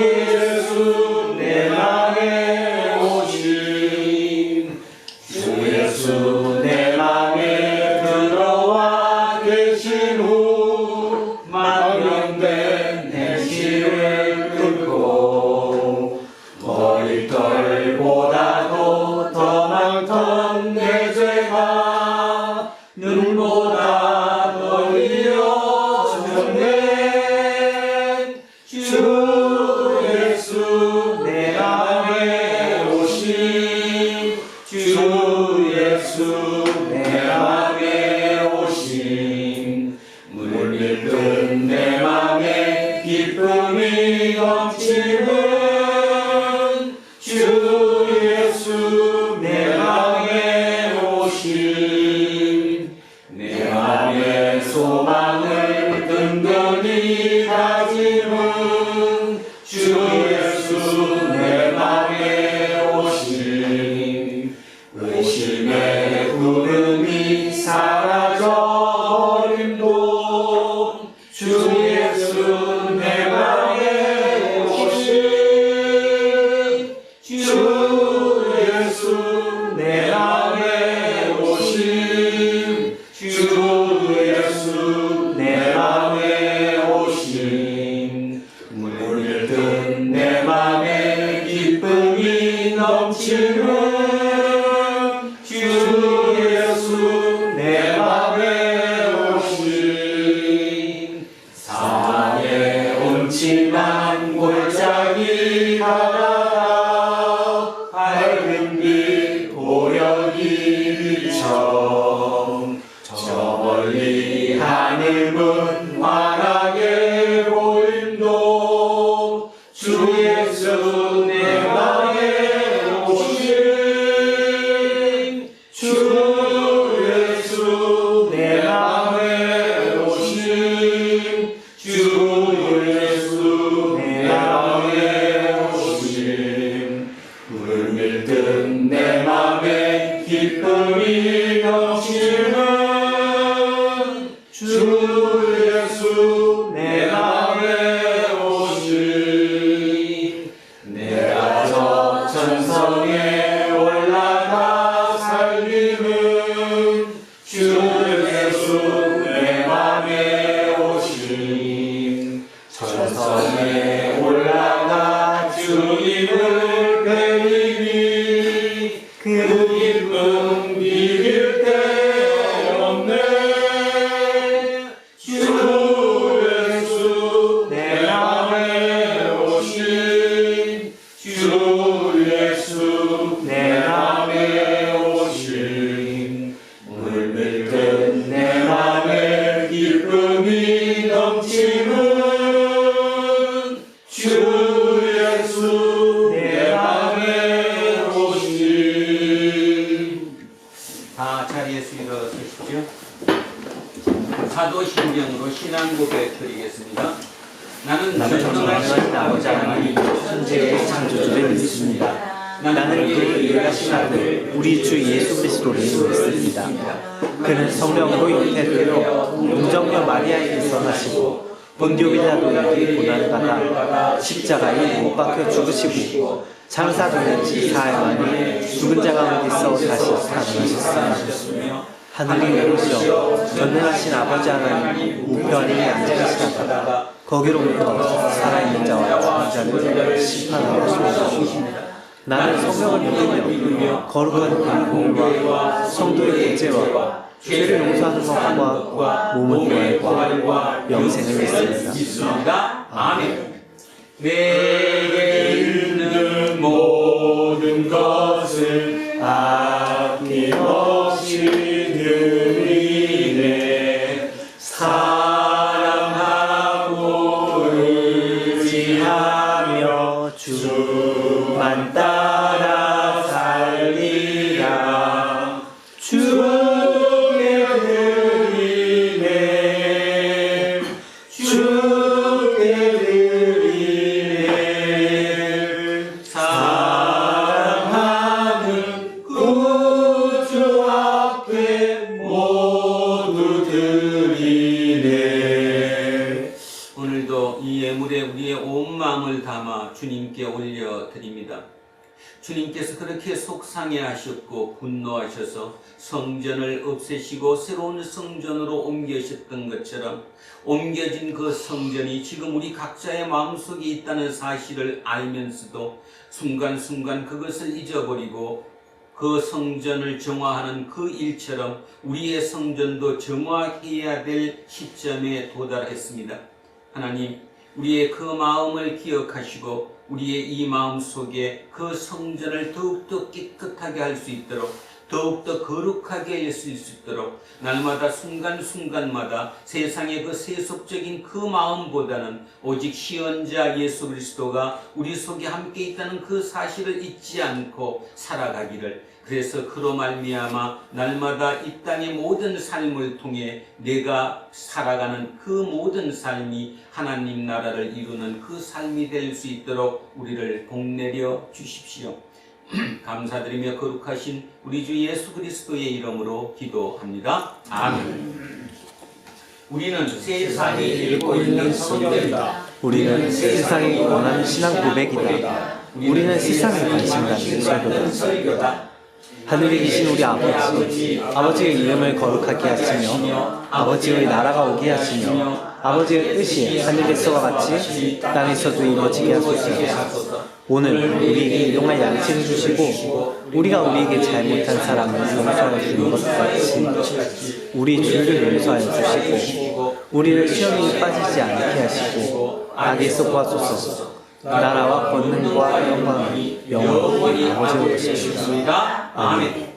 예수 내 맘에 오신 주 예수 내 맘에 들어와 계신 후 망령된 행실을 끊고 머리털보다도 더 많던 내 죄가 눈보다 더 이어졌네. 주 예수 내 맘에 오신 주 예수 내 맘에 오신 물밀듯 내 맘에 기쁨이 넘치는 주 예수 내 맘에 오신 내 맘의 소망을 든든히 다짐은 주 예수 내 맘에 오신 의심의 구름이 사라져 버림도 주 예수 내 맘에 오신 주 예수 내 맘에 오신 주 예수 내 맘에 오신 물들듯 내 맘에 기쁨이 넘치는 주 예수 내 맘에 오신 사랑의 음침한 골짜기 하나 밝은 빛 오려기 비춰 저 멀리 하늘문 환하게 보임도 주 예수 내 맘에 오신 주 예수 내 맘에 오신 주 예수 내 맘에 오신 물밀듯 내 맘에 기쁨이 넘치는 주
기쁨 비길 데 없네. 주 예수 내 맘에 오신 주 예수 내 맘에 오신 물밀듯 내 맘에 기쁨이 넘치는 주 예수 내 맘에 오신.
다 자리에서 일어서십시오. 사도신경으로 신앙 고백 드리겠습니다. 나는
전능하신 아버지 하나님 천지의 창조주를 믿습니다. 나는 그를 일하신 아들 우리 주 예수 그리스도를 믿습니다. 그는 성령으로 잉태되어 동정녀 마리아에게서 나시고 본디오 빌라도에게 고난을 받아 십자가에 못 박혀 죽으시고 장사되는 지 사흘 만에 죽은 자 가운데서 다시 살아나셨으며 하늘에 오르시어 전능하신 아버지 하나님 우편에 앉으시다가 거기로부터 살아있는 자와 죽은 자를 심판하셨습니다. 나는 성령을 믿으며 거룩한 공의와 성도의 구제와 죄를 용서하는 것과 몸의 부활과 영생을 믿습니다.
아멘. 내게 있는
모든 것을 아낌없이 드리네. 사랑하고 의지하며 주만 따라 살리라. 주께 드리네. 주께 드리네. 사랑하는 구주 앞에 모두 드리네.
오늘도 이 예물에 우리의 온 마음을 담아 주님께 올려드립니다. 주님께서 그렇게 속상해하셨고 분노하셔서 성전을 없애시고 새로운 성전으로 옮기셨던 것처럼 옮겨진 그 성전이 지금 우리 각자의 마음속에 있다는 사실을 알면서도 순간순간 그것을 잊어버리고 그 성전을 정화하는 그 일처럼 우리의 성전도 정화해야 될 시점에 도달했습니다. 하나님, 우리의 그 마음을 기억하시고 우리의 이 마음 속에 그 성전을 더욱더 깨끗하게 할 수 있도록 더욱더 거룩하게 했을 수 있도록 날마다 순간순간마다 세상의 그 세속적인 그 마음보다는 오직 시언자 예수 그리스도가 우리 속에 함께 있다는 그 사실을 잊지 않고 살아가기를, 그래서 그로 말미암아 날마다 이 땅의 모든 삶을 통해 내가 살아가는 그 모든 삶이 하나님 나라를 이루는 그 삶이 될 수 있도록 우리를 복내려 주십시오. 감사드리며 거룩하신 우리 주 예수 그리스도의 이름으로 기도합니다. 아멘. 우리는 세상이 읽고 있는 성경이다.
우리는 세상이 원하는 신앙 고백이다. 우리는 세상에 관심 갖는 설교다. 하늘에 계신 우리 아버지의 이름을 거룩하게 하시며 아버지의 나라가 오게 하시며 아버지의 뜻이 하늘에서와 같이 땅에서도 이루어지게 하소서. 오늘 우리에게 일용할 양식을 주시고 우리가 우리에게 잘못한 사람을 용서하여 주는 것 같이 우리 죄를 용서하여 주시고 우리를 시험에 빠지지 않게 하시고 악에서 구하소서. 나라와 권능과 영광이 영원히 아버지의 것입니다.
아멘.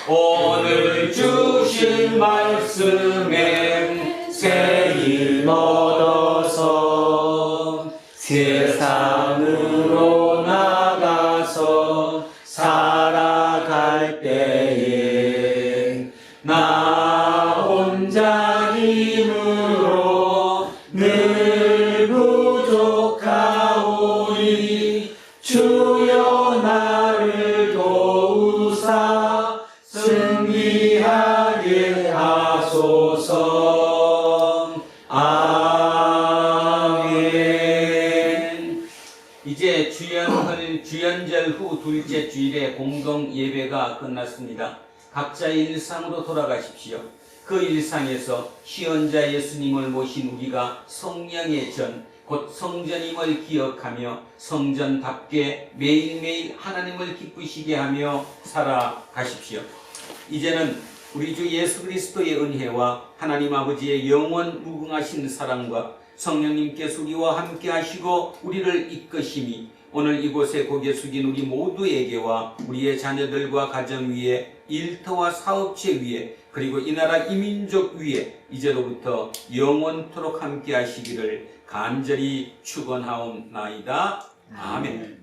오늘 주신 말씀에 새 힘 얻어서 세상으로 나가서 살아갈 때에 나 혼자 힘으로 늘 부족하오니 주여 나를 도우사 승리하게 하소서. 아멘.
이제 주연절 후 둘째 주일에 공동 예배가 끝났습니다. 각자의 일상으로 돌아가십시오. 그 일상에서 시언자 예수님을 모신 우리가 성령의 전, 곧 성전임을 기억하며 성전답게 매일매일 하나님을 기쁘시게 하며 살아가십시오. 이제는 우리 주 예수 그리스도의 은혜와 하나님 아버지의 영원 무궁하신 사랑과 성령님께서 우리와 함께 하시고 우리를 이끄심이 오늘 이곳에 고개 숙인 우리 모두에게와 우리의 자녀들과 가정 위에 일터와 사업체 위에 그리고 이 나라 이민족 위에 이제로부터 영원토록 함께 하시기를 간절히 축원하옵나이다. 아멘.